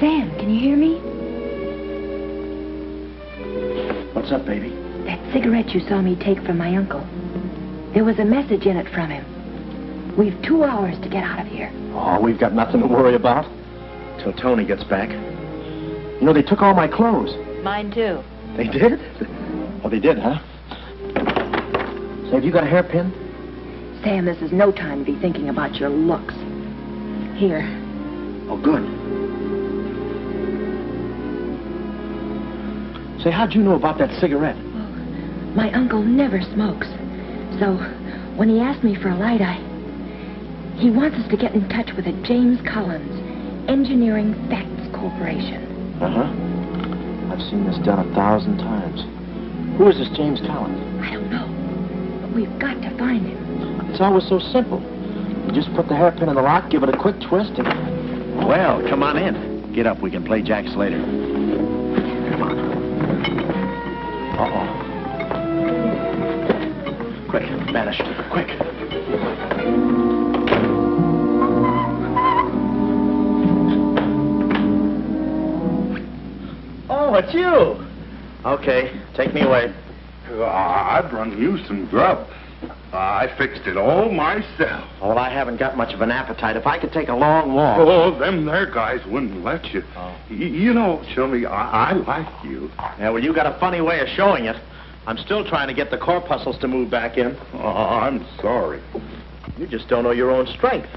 Sam, can you hear me? What's up, baby? That cigarette you saw me take from my uncle. There was a message in it from him. We've 2 hours to get out of here. Oh, we've got nothing to worry about. Till Tony gets back. You know, they took all my clothes. Mine, too. They did? Oh, they did, huh? Say, have you got a hairpin? Sam, this is no time to be thinking about your looks. Here. Oh, good. Say, how'd you know about that cigarette? Well, my uncle never smokes. So, when he asked me for a light, he wants us to get in touch with a James Collins, Engineering Facts Corporation. Uh-huh. I've seen this done 1,000 times. Who is this James Collins? I don't know. But we've got to find him. It's always so simple. You just put the hairpin in the lock, give it a quick twist, and... Well, come on in. Get up. We can play jacks later. Come on. Uh-oh. Quick, vanish. Quick. Oh, it's you. Okay, take me away. I've run you some grub. I fixed it all myself. Oh, well, I haven't got much of an appetite. If I could take a long walk... Oh, them there guys wouldn't let you. Oh. You know, Chummy, I like you. Yeah, well, you got a funny way of showing it. I'm still trying to get the corpuscles to move back in. Oh, I'm sorry. You just don't know your own strength.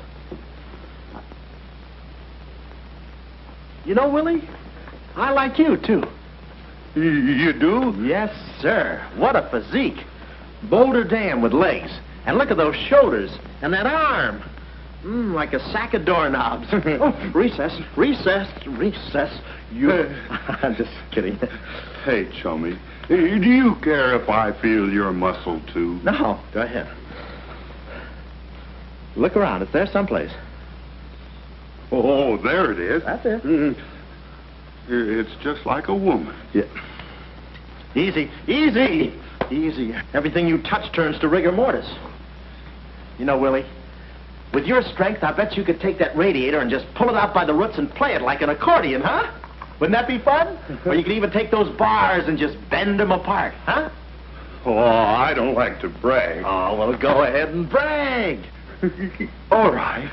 You know, Willie, I like you, too. You do? Yes, sir. What a physique. Boulder Dam with legs. And look at those shoulders. And that arm. Like a sack of doorknobs. Oh, recess. You... I'm just kidding. Hey, Chummy, do you care if I feel your muscle, too? No, go ahead. Look around. It's there someplace. Oh, there it is. That's it. It's just like a woman. Yeah. Easy. Everything you touch turns to rigor mortis. You know, Willie, With your strength, I bet you could take that radiator and just pull it out by the roots and play it like an accordion, huh? Wouldn't that be fun? Or you could even take those bars and just bend them apart, huh? Oh, I don't like to brag. Oh, well, go ahead and brag. All right.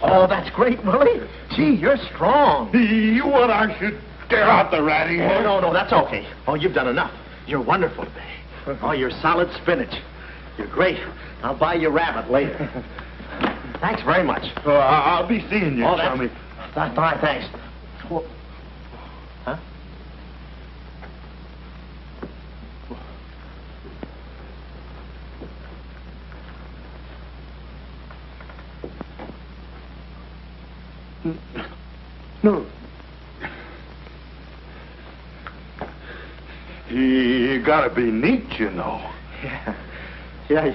Oh, that's great, Willie. Gee, you're strong. You want I should tear out the ratty? Oh, no, that's okay. Oh, you've done enough. You're wonderful today. Oh, you're solid spinach. You're great. I'll buy you rabbit later. Thanks very much. Oh, I'll be seeing you, Tommy. That's fine, thanks. Well, huh? No. You gotta be neat, you know. Yeah. Yeah.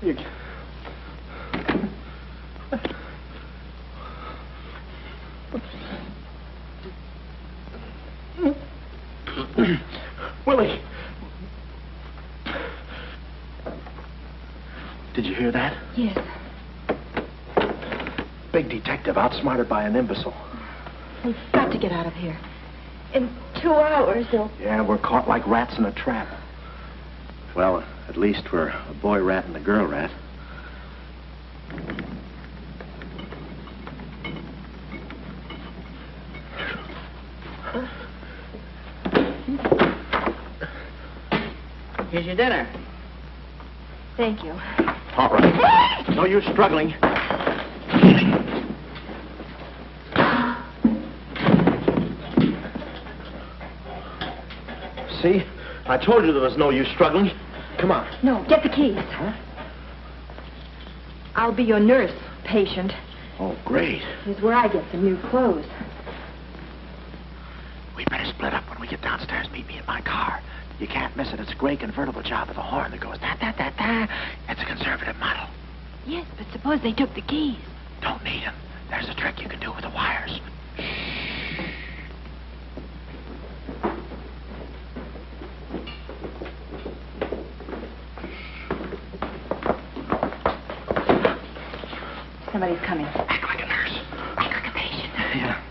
You... Willie. Did you hear that? Yes. Big detective outsmarted by an imbecile. We've got to get out of here. In 2 hours, they'll... Yeah, we're caught like rats in a trap. Well, at least we're a boy rat and a girl rat. Here's your dinner. Thank you. All right. No use struggling. See? I told you there was no use struggling. Come on. No, get the keys. Huh? I'll be your nurse, patient. Oh, great. Here's where I get some new clothes. We better split up when we get downstairs. Meet me in my car. You can't miss it. It's a gray convertible job with a horn that goes da-da-da-da. It's a conservative model. Yes, but suppose they took the keys. Don't need them. There's a trick you can do with the wires. Somebody's coming. Act like a nurse. Act like a patient. Yeah.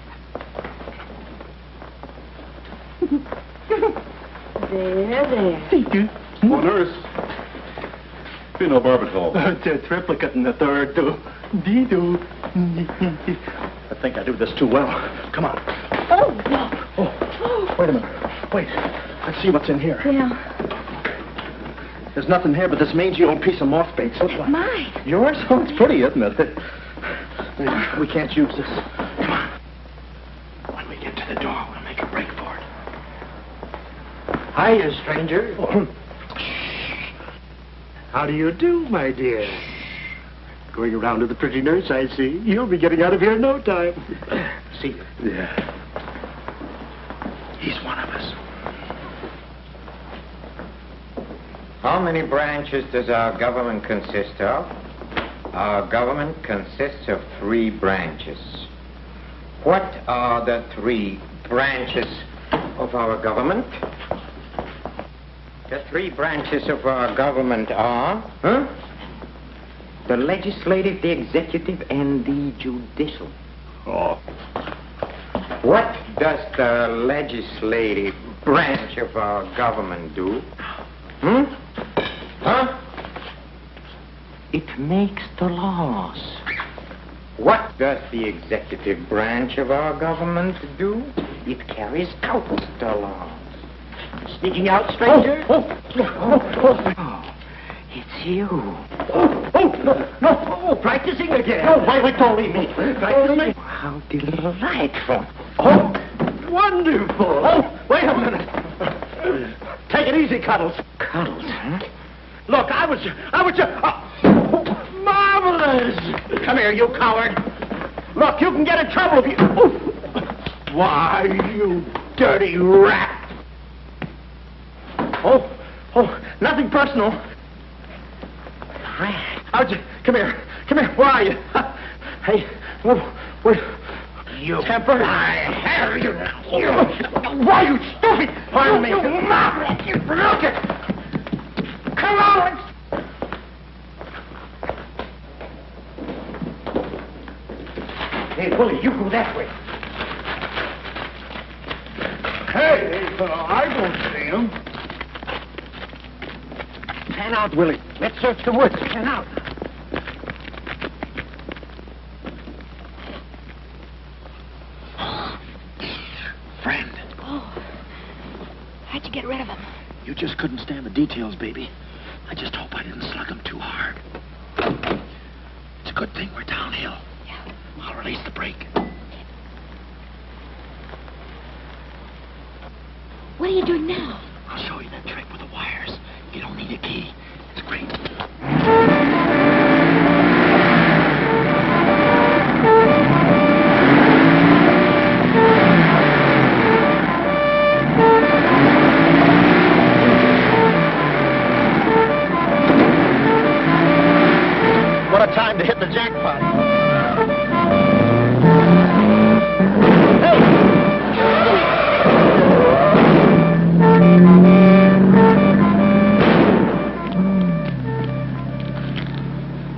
There. Thank you. Oh, nurse. Phenobarbital. Triplicate in the third, too. Dee-doo. I think I do this too well. Come on. Oh, no. Oh, wait a minute. Wait. Let's see what's in here. Yeah. There's nothing here but this mangy old piece of moth bait. So It's mine. Yours? Oh, it's pretty, isn't it? We can't use this. Come on. When we get to the door, we'll make a break for it. Hiya, stranger. Oh. How do you do, my dear? Going around to the pretty nurse, I see. You'll be getting out of here in no time. See you. Yeah. He's one of us. How many branches does our government consist of? Our government consists of 3 branches. What are the 3 branches of our government? The 3 branches of our government are, the legislative, the executive, and the judicial. Oh. What does the legislative branch of our government do? It makes the laws. What does the executive branch of our government do? It carries out the laws. Sneaking out, stranger? Oh, it's you. No, practicing again. No, wait, don't leave me. Practicing? How delightful. Oh, wonderful. Oh, wait a minute. Take it easy, Cuddles. Cuddles, huh? Look, I was marvelous. Come here, you coward. Look, you can get in trouble if you... Why, you dirty rat. Oh, nothing personal. Rat. How'd you... Come here. Where are you? Hey, where... you. Temper? I have you now. Why, you stupid! Pardon me. You maverick! You look it! Come on! Hey, Willie, you go that way. Hey, I don't see him. Pan out, Willie. Let's search the woods. Pan out. Friend. Oh. How'd you get rid of him? You just couldn't stand the details, baby. I just hope I didn't slug him too hard. It's a good thing we're downhill. Yeah. I'll release the brake. What are you doing now? I'll show you that trick with the wires. You don't need a key. It's great. What a time to hit the jackpot.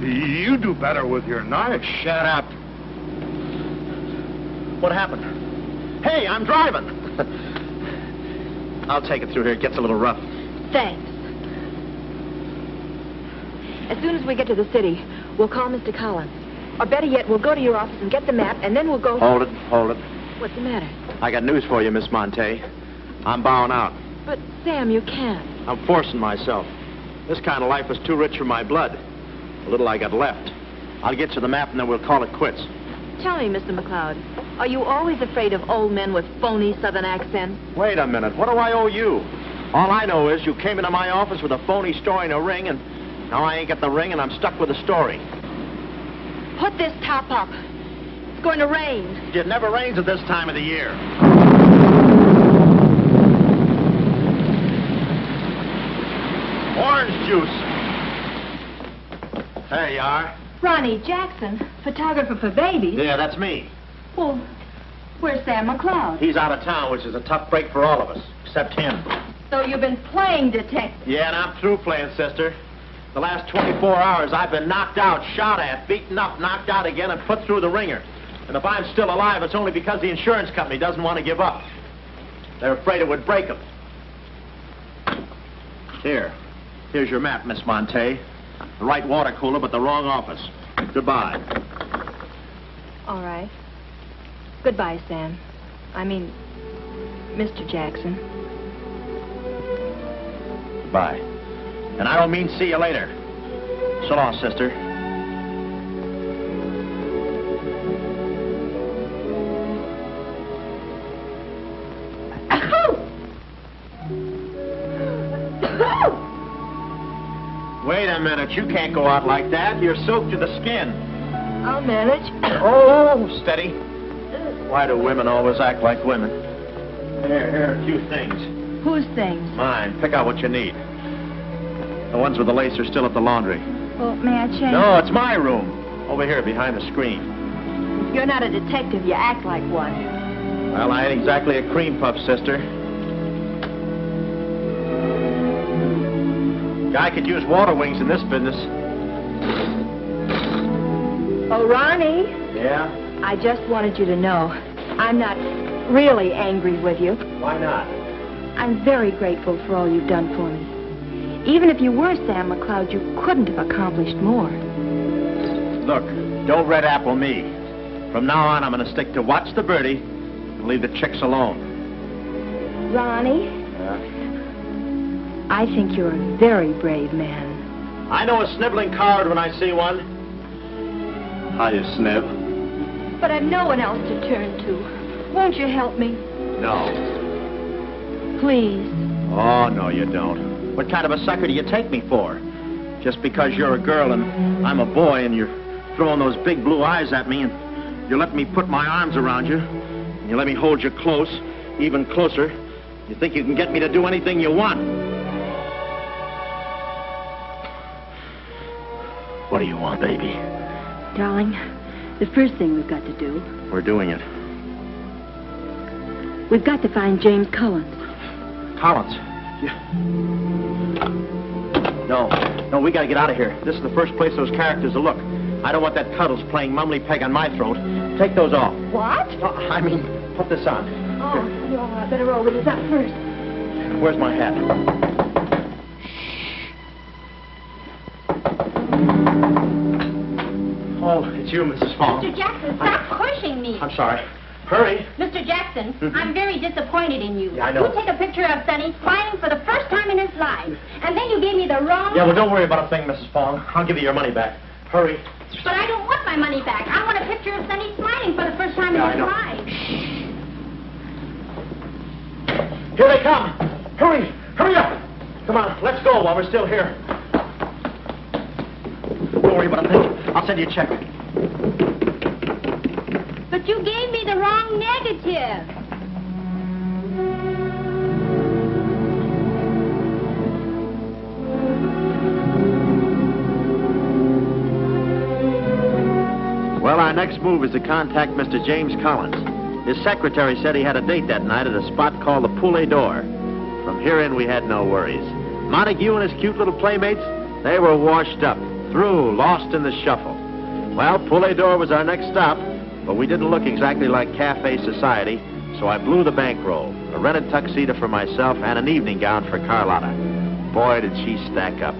You do better with your knife. Shut up. What happened? Hey, I'm driving. I'll take it through here. It gets a little rough. Thanks. As soon as we get to the city, we'll call Mr. Collins. Or better yet, we'll go to your office and get the map, and then we'll go... Hold it. What's the matter? I got news for you, Miss Monte. I'm bowing out. But, Sam, you can't. I'm forcing myself. This kind of life was too rich for my blood. The little I got left. I'll get you the map, and then we'll call it quits. Tell me, Mr. McLeod, are you always afraid of old men with phony southern accents? Wait a minute. What do I owe you? All I know is you came into my office with a phony story and a ring, and now I ain't got the ring, and I'm stuck with the story. Put this top up. It's going to rain. It never rains at this time of the year. Orange juice. There you are. Ronnie Jackson, photographer for babies. Yeah, that's me. Well, where's Sam McLeod? He's out of town, which is a tough break for all of us, except him. So you've been playing detective. Yeah, and I'm through playing, sister. The last 24 hours, I've been knocked out, shot at, beaten up, knocked out again, and put through the ringer. And if I'm still alive, it's only because the insurance company doesn't want to give up. They're afraid it would break them. Here's your map, Miss Monte. The right water cooler, but the wrong office. Goodbye. All right. Goodbye, Sam. I mean, Mr. Jackson. Goodbye. And I don't mean see you later. So long, sister. Wait a minute. You can't go out like that. You're soaked to the skin. I'll manage. Oh, steady. Why do women always act like women? Here, a few things. Whose things? Mine. Pick out what you need. The ones with the lace are still at the laundry. Well, may I change? No, it's my room. Over here, behind the screen. If you're not a detective, you act like one. Well, I ain't exactly a cream puff, sister. Guy could use water wings in this business. Oh, Ronnie. Yeah? I just wanted you to know I'm not really angry with you. Why not? I'm very grateful for all you've done for me. Even if you were Sam McLeod, you couldn't have accomplished more. Look, don't red apple me. From now on, I'm going to stick to watch the birdie and leave the chicks alone. Ronnie? I think you're a very brave man. I know a sniveling coward when I see one. How you sniv? But I've no one else to turn to. Won't you help me? No. Please. Oh, no, you don't. What kind of a sucker do you take me for? Just because you're a girl and I'm a boy and you're throwing those big blue eyes at me and you let me put my arms around you and you let me hold you close, even closer, you think you can get me to do anything you want. What do you want, baby? Darling, the first thing we've got to do... We're doing it. We've got to find James Collins. Collins? Yeah. No, we gotta get out of here. This is the first place those characters will look. I don't want that Cuddles playing mumbly peg on my throat. Take those off. What? No, I mean, put this on. Oh, no, I better roll with his up first. Where's my hat? Oh, it's you, Mrs. Fong. Mr. Jackson, stop pushing me. I'm sorry. Hurry. Mr. Jackson, I'm very disappointed in you. Yeah, I know. You take a picture of Sonny smiling for the first time in his life, and then you gave me the wrong... Yeah, well, don't worry about a thing, Mrs. Fong. I'll give you your money back. Hurry. But I don't want my money back. I want a picture of Sonny smiling for the first time in his life. Here they come. Hurry. Hurry up. Come on, let's go while we're still here. Don't worry about a thing. I'll send you a check. But you gave me the wrong negative. Well, our next move is to contact Mr. James Collins. His secretary said he had a date that night at a spot called the Poulet d'Or. From here in, we had no worries. Montague and his cute little playmates, they were washed up, through, lost in the shuffle. Well, Poulet d'Or was our next stop, but we didn't look exactly like cafe society, so I blew the bankroll, a rented tuxedo for myself and an evening gown for Carlotta. Boy, did she stack up.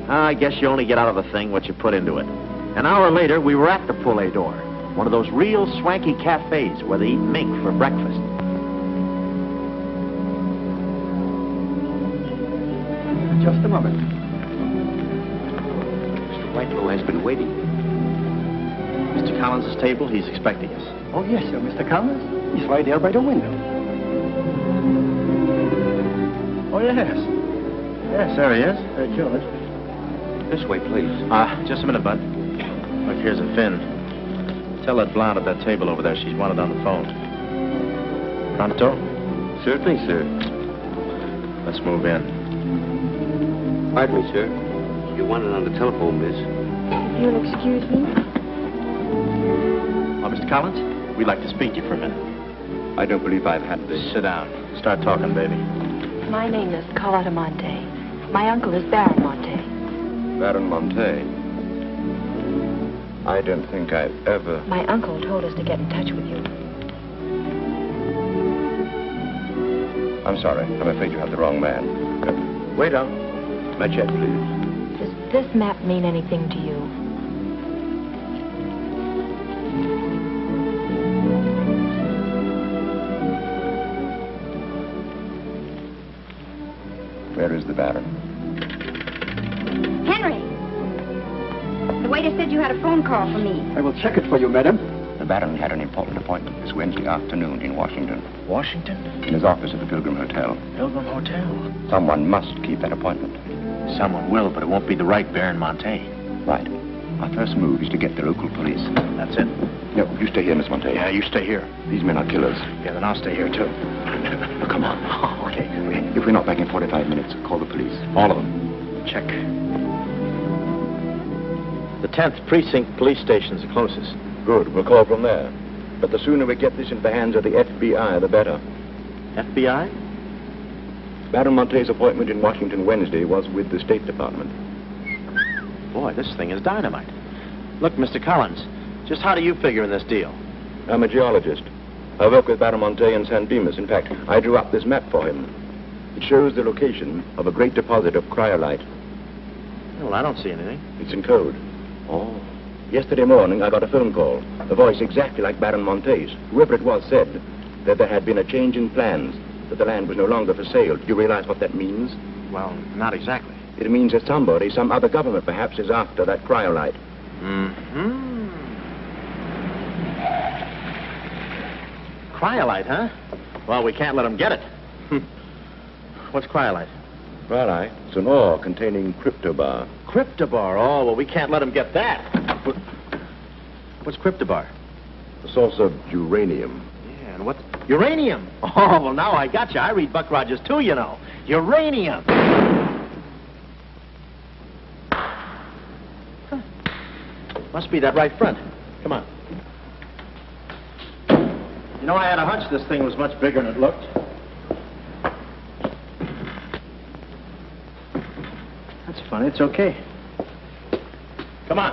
I guess you only get out of the thing what you put into it. An hour later, we were at the Poulet d'Or, one of those real swanky cafes where they eat mink for breakfast. Just a moment. Mr. Whitelaw has been waiting. Mr. Collins' table, he's expecting us. Oh, yes, sir. Mr. Collins? He's right there by the window. Oh, yes. Yes, there he is. Hey, George. This way, please. Just a minute, Bud. Look, here's a fin. Tell that blonde at that table over there she's wanted on the phone. Pronto? Certainly, sir. Let's move in. Pardon me, sir. You wanted on the telephone, miss. You'll excuse me? Oh, Mr. Collins, we'd like to speak to you for a minute. I don't believe I've had this. Sit down. Start talking, baby. My name is Carlotta Monte. My uncle is Baron Monte. Baron Monte. I don't think I've ever... My uncle told us to get in touch with you. I'm sorry. I'm afraid you have the wrong man. Wait up. My check, please. Does this map mean anything to you? Where is the Baron? Henry! The waiter said you had a phone call for me. I will check it for you, madam. The Baron had an important appointment this Wednesday afternoon in Washington. Washington? In his office at the Pilgrim Hotel. Pilgrim Hotel? Someone must keep that appointment. Someone will, but it won't be the right Baron Monte. Right. Our first move is to get the local police. That's it. No, you stay here, Miss Monte. Yeah, you stay here. These men are killers. Yeah, then I'll stay here, too. Oh, come on. Oh, okay. If we're not back in 45 minutes, call the police. All of them. Check. The 10th Precinct Police Station's the closest. Good. We'll call from there. But the sooner we get this into the hands of the FBI, the better. FBI? Baron Monte's appointment in Washington Wednesday was with the State Department. Boy, this thing is dynamite. Look, Mr. Collins, just how do you figure in this deal? I'm a geologist. I work with Baron Monte in San Dimas. In fact, I drew up this map for him. It shows the location of a great deposit of cryolite. Well, I don't see anything. It's in code. Oh. Yesterday morning, I got a phone call. A voice exactly like Baron Monte's. Whoever it was said that there had been a change in plans, that the land was no longer for sale. Do you realize what that means? Well, not exactly. It means that somebody, some other government perhaps, is after that cryolite. Mm-hmm. Cryolite, huh? Well, we can't let them get it. What's cryolite? Cryolite? It's an ore containing cryptobar. Cryptobar? Oh, well, we can't let them get that. What's cryptobar? A source of uranium. Yeah, and what? Uranium? Oh, well, now I got you. I read Buck Rogers, too, you know. Uranium. Must be that right front. Come on. You know, I had a hunch this thing was much bigger than it looked. That's funny. It's okay. Come on.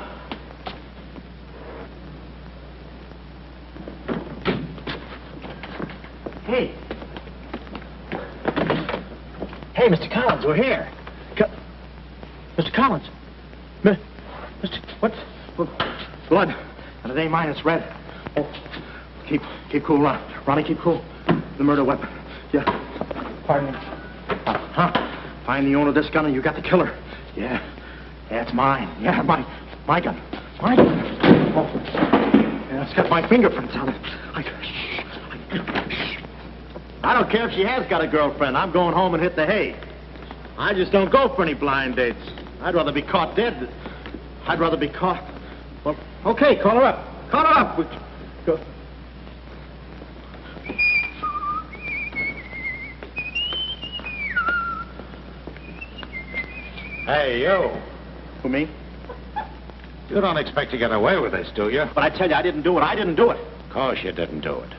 Hey. Hey, Mr. Collins, we're here. Mr. Collins. Mr. What? Blood. And it ain't mine, it's red. Oh. Keep cool, Ronnie, keep cool. The murder weapon. Yeah. Pardon me. Huh? Find the owner of this gun and you got the killer. Yeah. Yeah, it's mine. Yeah, my gun. My gun. Oh. Yeah, it's got my fingerprints on it. I don't care if she has got a girlfriend. I'm going home and hit the hay. I just don't go for any blind dates. I'd rather be caught dead. I'd rather be caught. Well, okay, call her up. Call her up. Go. Hey, you. Who, me? You don't expect to get away with this, do you? But I tell you, I didn't do it. I didn't do it. Of course you didn't do it.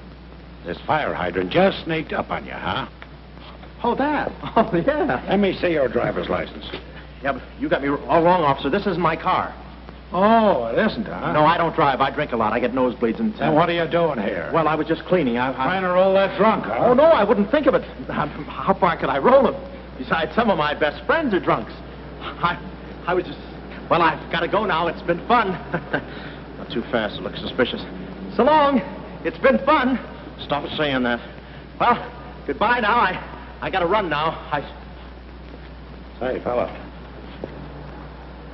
This fire hydrant just sneaked up on you, huh? Oh, that. Oh, yeah. Let me see your driver's license. Yeah, but you got me all wrong, officer. This isn't my car. Oh, it isn't, huh? No, I don't drive. I drink a lot. I get nosebleeds and... Then what are you doing here? Well, I was just cleaning. Trying to roll that drunk, huh? Oh, no, I wouldn't think of it. How far could I roll him? Besides, some of my best friends are drunks. I was just... Well, I've got to go now. It's been fun. Not too fast. It looks suspicious. So long. It's been fun. Stop saying that. Well, goodbye now. I got to run now. Hey, fella.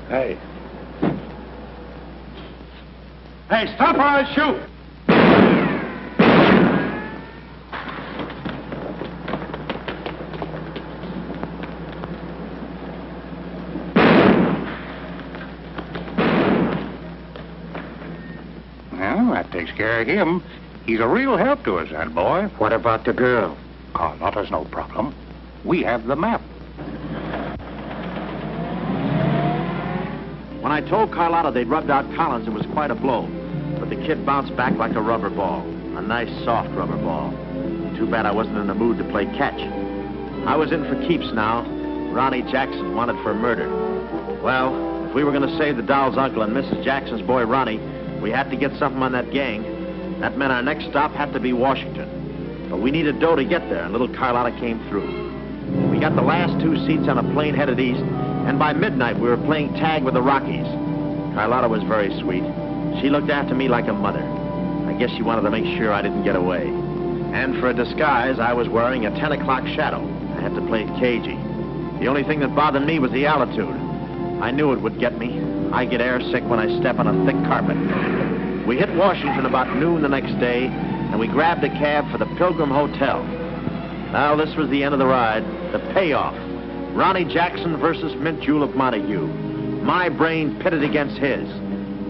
Hey. Hey, stop or I'll shoot! Well, that takes care of him. He's a real help to us, that boy. What about the girl? Carlotta's no problem. We have the map. When I told Carlotta they'd rubbed out Collins, it was quite a blow. But the kid bounced back like a rubber ball. A nice, soft rubber ball. Too bad I wasn't in the mood to play catch. I was in for keeps now. Ronnie Jackson wanted for murder. Well, if we were going to save the doll's uncle and Mrs. Jackson's boy, Ronnie, we had to get something on that gang. That meant our next stop had to be Washington. But we needed dough to get there, and little Carlotta came through. We got the last 2 seats on a plane headed east, and by midnight we were playing tag with the Rockies. Carlotta was very sweet. She looked after me like a mother. I guess she wanted to make sure I didn't get away. And for a disguise, I was wearing a 10 o'clock shadow. I had to play it cagey. The only thing that bothered me was the altitude. I knew it would get me. I get airsick when I step on a thick carpet. We hit Washington about noon the next day, and we grabbed a cab for the Pilgrim Hotel. Now, this was the end of the ride, the payoff. Ronnie Jackson versus Mint Julep Montague. My brain pitted against his.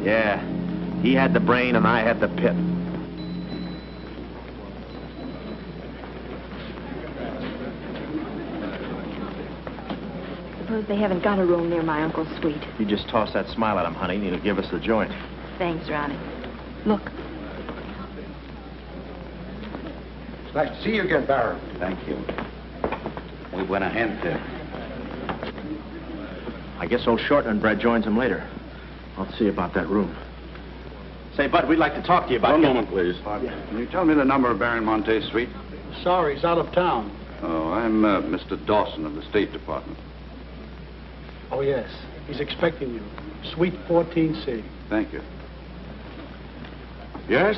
Yeah, he had the brain and I had the pit. Suppose they haven't got a room near my uncle's suite. You just toss that smile at him, honey, and he'll give us the joint. Thanks, Ronnie. Look. It's nice to see you again, Barron. Thank you. We went ahead there. I guess old Shorten and Brett joins him later. I'll see about that room. Say, Bud, we'd like to talk to you about... One moment, please. Can you tell me the number of Baron Monte Street? Sorry, he's out of town. Oh, I'm Mr. Dawson of the State Department. Oh, yes. He's expecting you. Suite 14C. Thank you. Yes?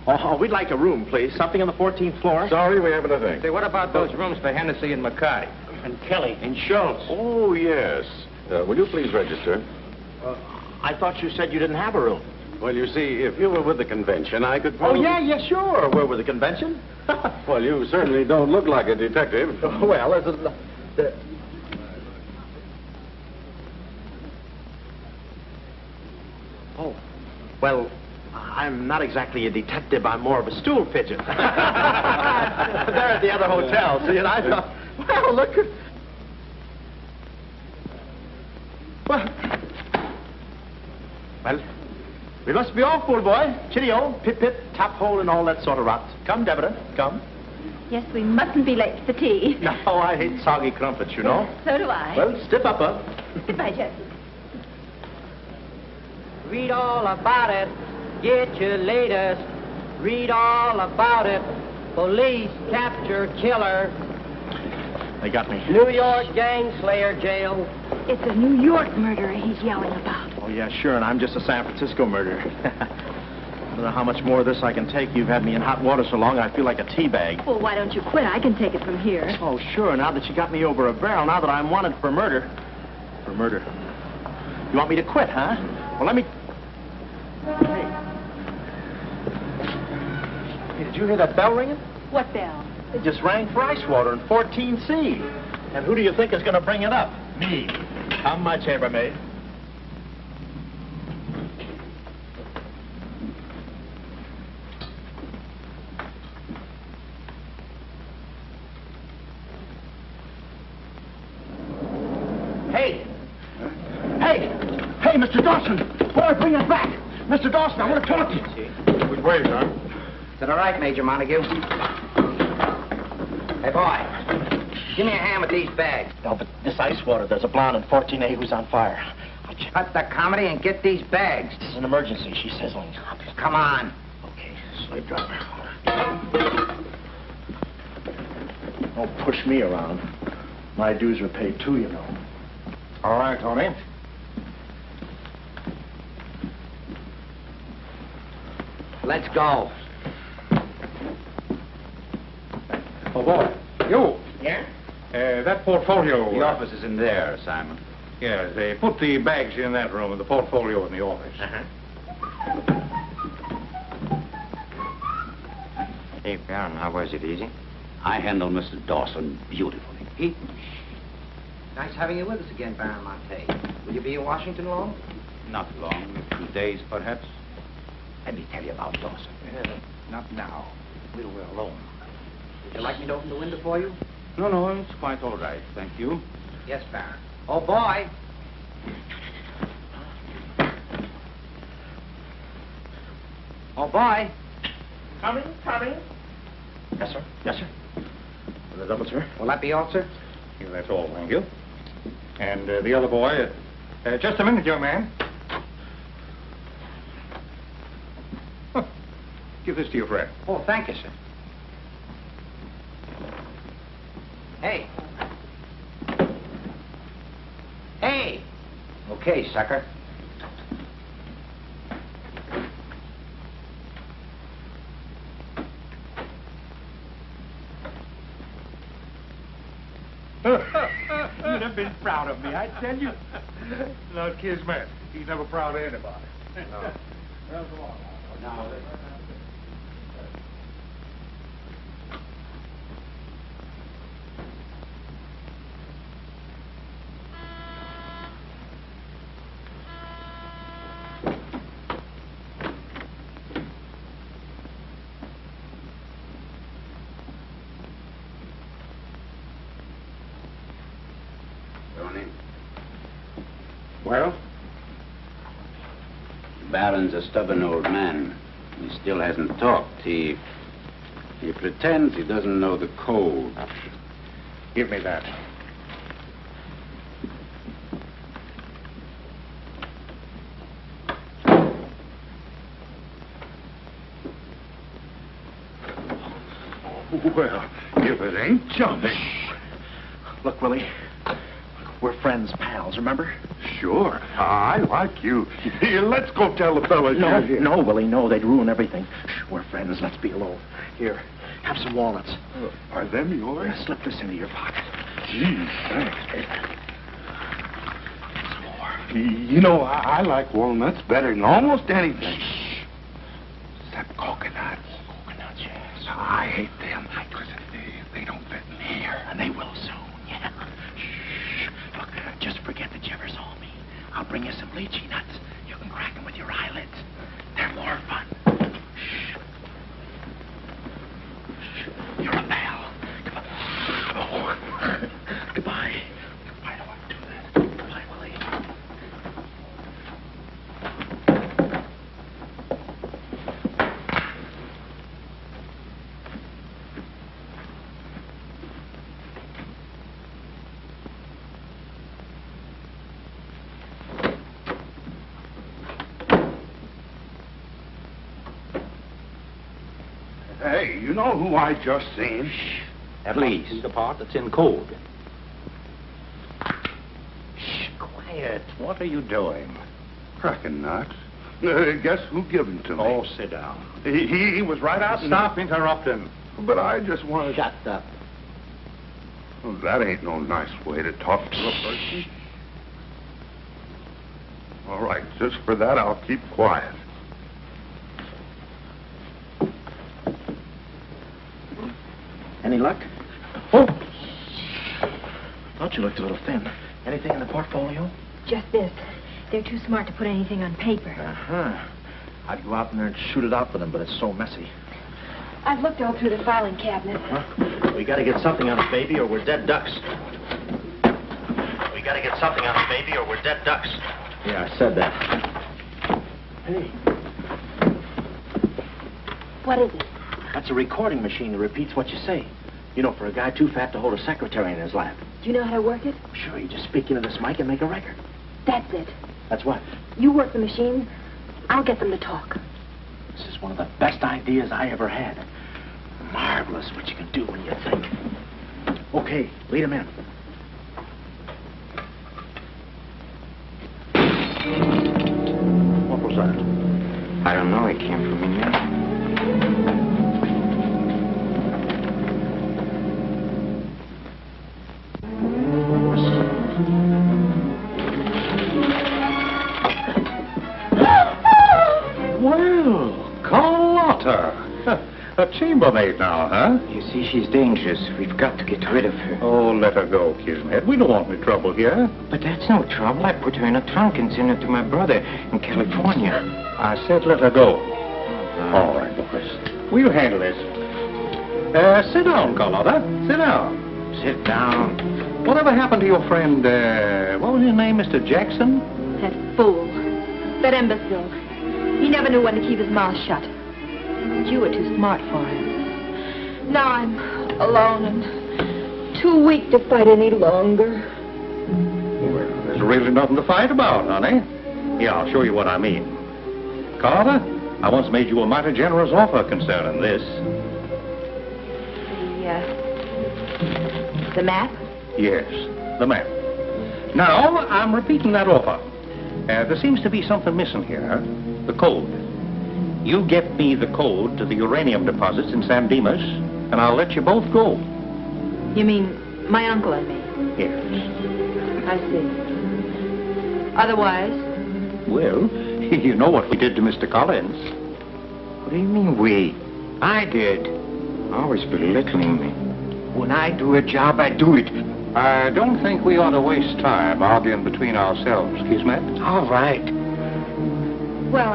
Oh, we'd like a room, please. Something on the 14th floor. Sorry, we haven't a thing. Say, what about those rooms for Hennessy and McCarty? And Kelly. And Schultz? Oh, yes. Will you please register? I thought you said you didn't have a room. Well, you see, if you were with the convention, I could Oh, probably... yeah, sure. We're with the convention. Well, you certainly don't look like a detective. Well, Oh, well, I'm not exactly a detective. I'm more of a stool pigeon. They're at the other hotel, see, and I thought, well, look at... We must be off, old boy. Chitty-o, pip-pip, tap-hole, and all that sort of rot. Come, Deborah, come. Yes, we mustn't be late for tea. No, I hate soggy crumpets, you know. So do I. Well, stiff up. Goodbye, Jackson. Read all about it. Get your latest. Read all about it. Police capture killer. They got me. New York gang slayer jail. It's a New York murderer he's yelling about. Oh, yeah, sure, and I'm just a San Francisco murderer. I don't know how much more of this I can take. You've had me in hot water so long, I feel like a tea bag. Well, why don't you quit? I can take it from here. Oh, sure, now that you got me over a barrel, now that I'm wanted for murder. For murder. You want me to quit, huh? Well, let me... Hey, did you hear that bell ringing? What bell? It just rang for ice water in 14C. And who do you think is going to bring it up? Me. Come, my chambermaid. Hey! Hey! Hey, Mr. Dawson! Boy, bring us back! Mr. Dawson, I want to talk to you. Which way, son? To the right, Major Montague. Hey, boy. Give me a hand with these bags. No, but this ice water, there's a blonde in 14A who's on fire. Cut the comedy and get these bags. This is an emergency. She's sizzling. Come on. Okay, slave driver. Don't push me around. My dues are paid too, you know. All right, Tony. Let's go. Oh, boy. You. Yeah? That portfolio... The office is in there, Simon. Yes, they put the bags in that room and the portfolio in the office. Hey, Baron, how was it? Easy? I handled Mr. Dawson beautifully. Nice having you with us again, Baron Monte. Will you be in Washington long? Not long. A few days, perhaps. Let me tell you about Dawson. Not now. We're alone. Would you like me to open the window for you? No, it's quite all right. Thank you. Yes, Baron. Oh, boy. Oh, boy. Coming. Yes, sir. Yes, sir. The double, sir. Will that be all, sir? Yeah, that's all, thank you. And the other boy... just a minute, young man. Give this to your friend. Oh, thank you, sir. Hey. Hey. Okay, sucker. You'd have been proud of me, I tell you. Not Kismet. He's never proud of anybody. No. Well, go on now. No. Well? The Baron's a stubborn old man. He still hasn't talked. He pretends he doesn't know the code. Give me that. Well, if it ain't Johnny. Look, Willie. We're friends, pals, remember? Sure. I like you. Here, let's go tell the fellas you're here. No, Willie, no. They'd ruin everything. Shh, we're friends. Let's be alone. Here, have some walnuts. Are them yours? Yeah, slip this into your pocket. Gee, thanks. Some more. You know, I like walnuts better than almost anything. Shh. Except coconuts. Coconuts, yes. I hate them because they don't fit in here. And they will soon, yeah. Look, just forget that you ever saw me. I'll bring you some lychee nuts. You can crack them with your eyelids. They're more fun. Shh. Shh. You're a pal. Come on. Oh. Goodbye. I don't want to do that. Goodbye, Willie. Hey, you know who I just seen? Please. The part that's in code. Shh, quiet. What are you doing? Reckon not. Guess who gave him to me? Oh, sit down. He was right out. Stop interrupting. But I just wanted. Shut up. Well, that ain't no nice way to talk to a person. All right, just for that, I'll keep quiet. Any luck? Oh! Thought you looked a little thin. Anything in the portfolio? Just this. They're too smart to put anything on paper. Uh-huh. I'd go out in there and shoot it out for them, but it's so messy. I've looked all through the filing cabinet. Huh? We gotta get something on it, baby, or we're dead ducks. We gotta get something on it, baby, or we're dead ducks. Yeah, I said that. Hey. What is it? That's a recording machine that repeats what you say. You know, for a guy too fat to hold a secretary in his lap. Do you know how to work it? Sure, you just speak into this mic and make a record. That's it. That's what? You work the machine. I'll get them to talk. This is one of the best ideas I ever had. Marvelous what you can do when you think. Okay, lead him in. What was that? I don't know. It came from in here. Well, Carlotta. A chambermaid now, huh? You see, she's dangerous. We've got to get rid of her. Oh, let her go, Kismet. We don't want any trouble here. But that's no trouble. I put her in a trunk and sent her to my brother in California. I said let her go. All right, boys. We'll handle this. Sit down, Carlotta. Sit down. Sit down. Whatever happened to your friend, what was his name, Mr. Jackson? That fool. That imbecile. He never knew when to keep his mouth shut. But you were too smart for him. Now I'm alone and too weak to fight any longer. Well, there's really nothing to fight about, honey. Yeah, I'll show you what I mean. Carlotta, I once made you a mighty generous offer concerning this. The map? Yes, the map. Now, I'm repeating that offer. There seems to be something missing here. The code. You get me the code to the uranium deposits in San Dimas, and I'll let you both go. You mean my uncle and me? Yes. I see. Otherwise? Well, you know what we did to Mr. Collins. What do you mean, we? I did. Always belittling me. When I do a job, I do it. I don't think we ought to waste time arguing between ourselves, Kismet. All right. Well,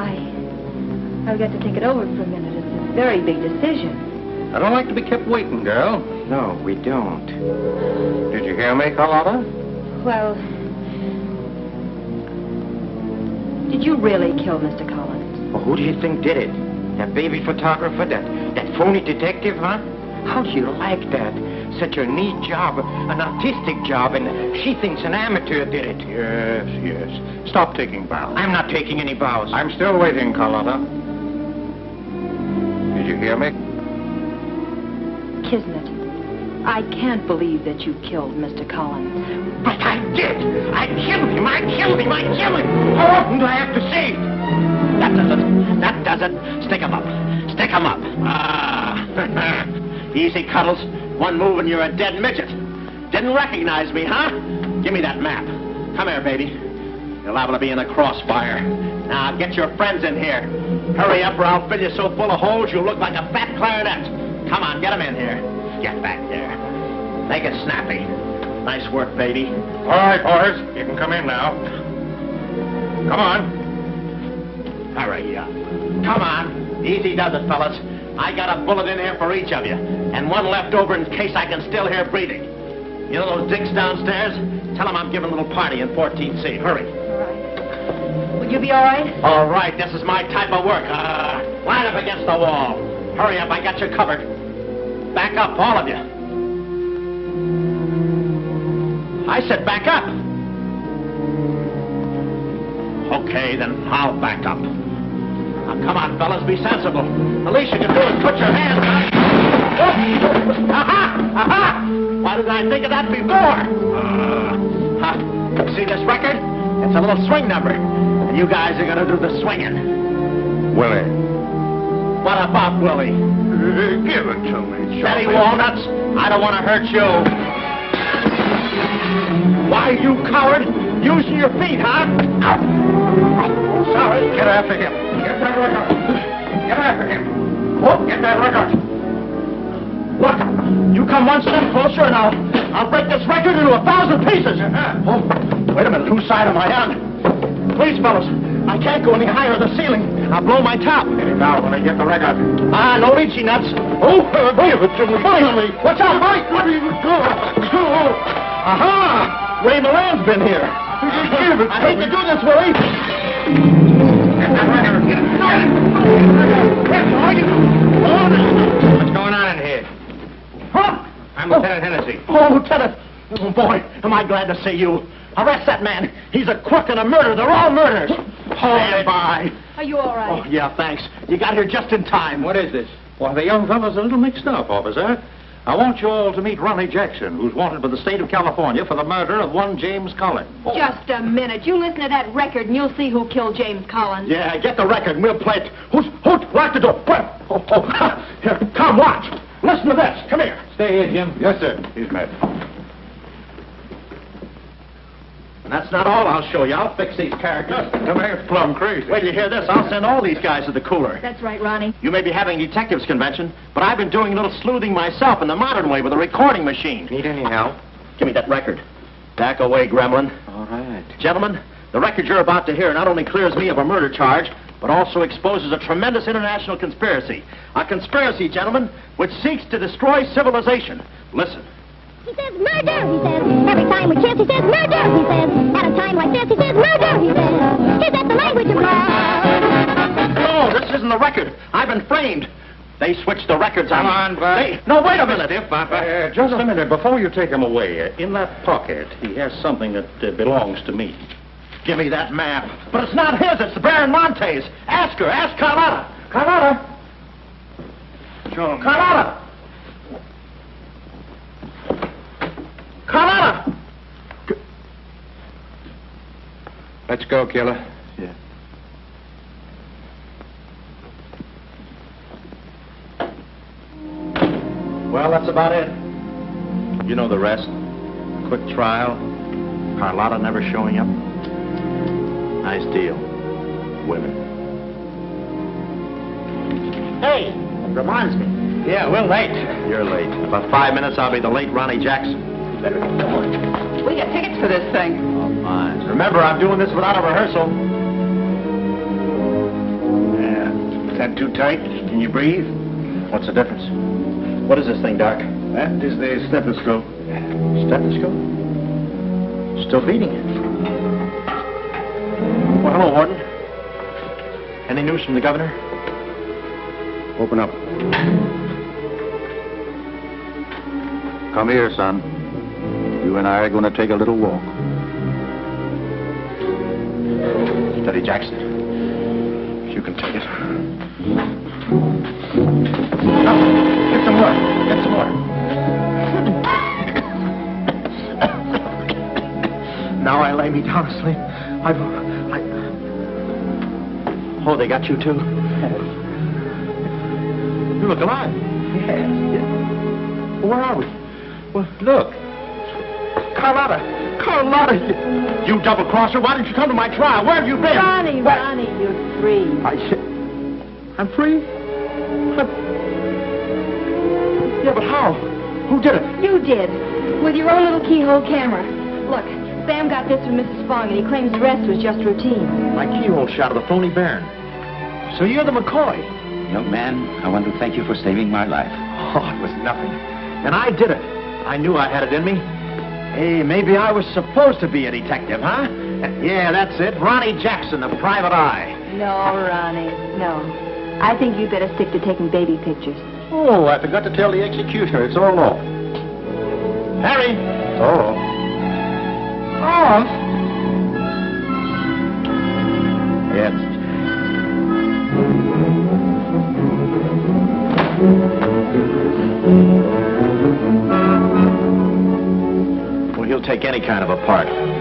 I've got to think it over for a minute. It's a very big decision. I don't like to be kept waiting, girl. No, we don't. Did you hear me, Carlotta? Well, did you really kill Mr. Collins? Well, who do you think did it? That baby photographer? That phony detective, huh? How do you like that? Such a neat job, an artistic job, and she thinks an amateur did it. Yes, yes. Stop taking vows. I'm not taking any vows. I'm still waiting, Carlotta. Did you hear me? Kismet, I can't believe that you killed Mr. Collins. But I did! I killed him! I killed him! I killed him! How often do I have to say it? That does it. That does it. Stick 'em up. Stick 'em up. Ah. Easy, Cuddles. One move and you're a dead midget. Didn't recognize me, huh? Give me that map. Come here, baby. You're liable to be in a crossfire. Now, get your friends in here. Hurry up or I'll fill you so full of holes you'll look like a fat clarinet. Come on, get them in here. Get back there. Make it snappy. Nice work, baby. All right, boys. You can come in now. Come on. Hurry up. Come on. Easy does it, fellas. I got a bullet in here for each of you, and one left over in case I can still hear breathing. You know those dicks downstairs? Tell them I'm giving a little party in 14C. Hurry. All right. Would you be all right? All right, this is my type of work. Line up against the wall. Hurry up, I got you covered. Back up, all of you. I said back up. Okay, then I'll back up. Now, come on, fellas, be sensible. The least you can do is put your hands on. Aha! Aha! Why didn't I think of that before? See this record? It's a little swing number. And you guys are gonna do the swinging. Willie. What about Willie? Give it to me, Steady, Walnuts. I don't want to hurt you. Why, you coward? Using your feet, huh? Sorry. Get after him. Get that record. Get after him. Oh, get that record. Look, you come one step closer and I'll break this record into 1,000 pieces. Oh, wait a minute. Whose side am I on? Please, fellas. I can't go any higher than the ceiling. I'll blow my top. Now, when I get the record. Ah, no leechy nuts. Oh, give it to me. Finally. Watch out, Mike. Aha! Ray Moran's been here. I hate to do this, Willie. What's going on in here? Huh? I'm Lieutenant Hennessy. Oh, Lieutenant. Oh, boy, am I glad to see you. Arrest that man. He's a crook and a murderer. They're all murderers. Stand by. Are you all right? Oh, yeah, thanks. You got here just in time. What is this? Well, the young fellow's a little mixed up, officer. I want you all to meet Ronnie Jackson, who's wanted by the state of California for the murder of one James Collins. Just a minute. You listen to that record and you'll see who killed James Collins. Yeah, get the record and we'll play it. Who's lock the door? Here, come, watch. Listen to this. Come here. Stay here, Jim. Yes, sir. He's met. And that's not all I'll show you. I'll fix these characters. The man's plumb crazy. Wait till you hear this. I'll send all these guys to the cooler. That's right, Ronnie. You may be having a detectives convention, but I've been doing a little sleuthing myself in the modern way with a recording machine. Need any help? Give me that record. Back away, gremlin. All right. Gentlemen, the record you're about to hear not only clears me of a murder charge, but also exposes a tremendous international conspiracy. A conspiracy, gentlemen, which seeks to destroy civilization. Listen. He says murder, he says. Every time we kiss, he says murder, he says. At a time like this, he says murder, he says. Is that the language of love? No, this isn't the record. I've been framed. They switched the records on. Come on, Bud. No, wait a minute. Just a minute. Before you take him away, in that pocket, he has something that belongs to me. Give me that map. But it's not his. It's the Baron Monte's. Ask her. Ask Carlotta. Carlotta. Show him. Carlotta. Carlotta. Let's go, killer. Yeah. Well, that's about it. You know the rest. Quick trial. Carlotta never showing up. Nice deal. Women. Hey, reminds me. Yeah, we're late. You're late. About 5 minutes, I'll be the late Ronnie Jackson. Better get going. We got tickets for this thing. Oh, fine. Remember, I'm doing this without a rehearsal. Yeah. Is that too tight? Can you breathe? What's the difference? What is this thing, Doc? That is the stethoscope. Stethoscope? Still beating it. Well, hello, Warden. Any news from the governor? Open up. Come here, son. You and I are going to take a little walk. Steady, Jackson. You can take it. No, get some more. Get some more. Now I lay me down to sleep. Oh, they got you too? You look alive. Yes. Where are we? Well, look. Carlotta. Carlotta. You double-crosser. Why didn't you come to my trial? Where have you been? Ronnie, you're free. I'm free? Yeah, but how? Who did it? You did. With your own little keyhole camera. Look, Sam got this from Mrs. Fong, and he claims the rest was just routine. My keyhole shot of the phony Baron. So you're the McCoy. Young man, I want to thank you for saving my life. Oh, it was nothing. And I did it. I knew I had it in me. Hey, maybe I was supposed to be a detective, huh? Yeah, that's it. Ronnie Jackson, the private eye. No, Ronnie, no. I think you better stick to taking baby pictures. Oh, I forgot to tell the executioner. It's all off. Harry. Oh. Oh. Yes. Well, he'll take any kind of a part.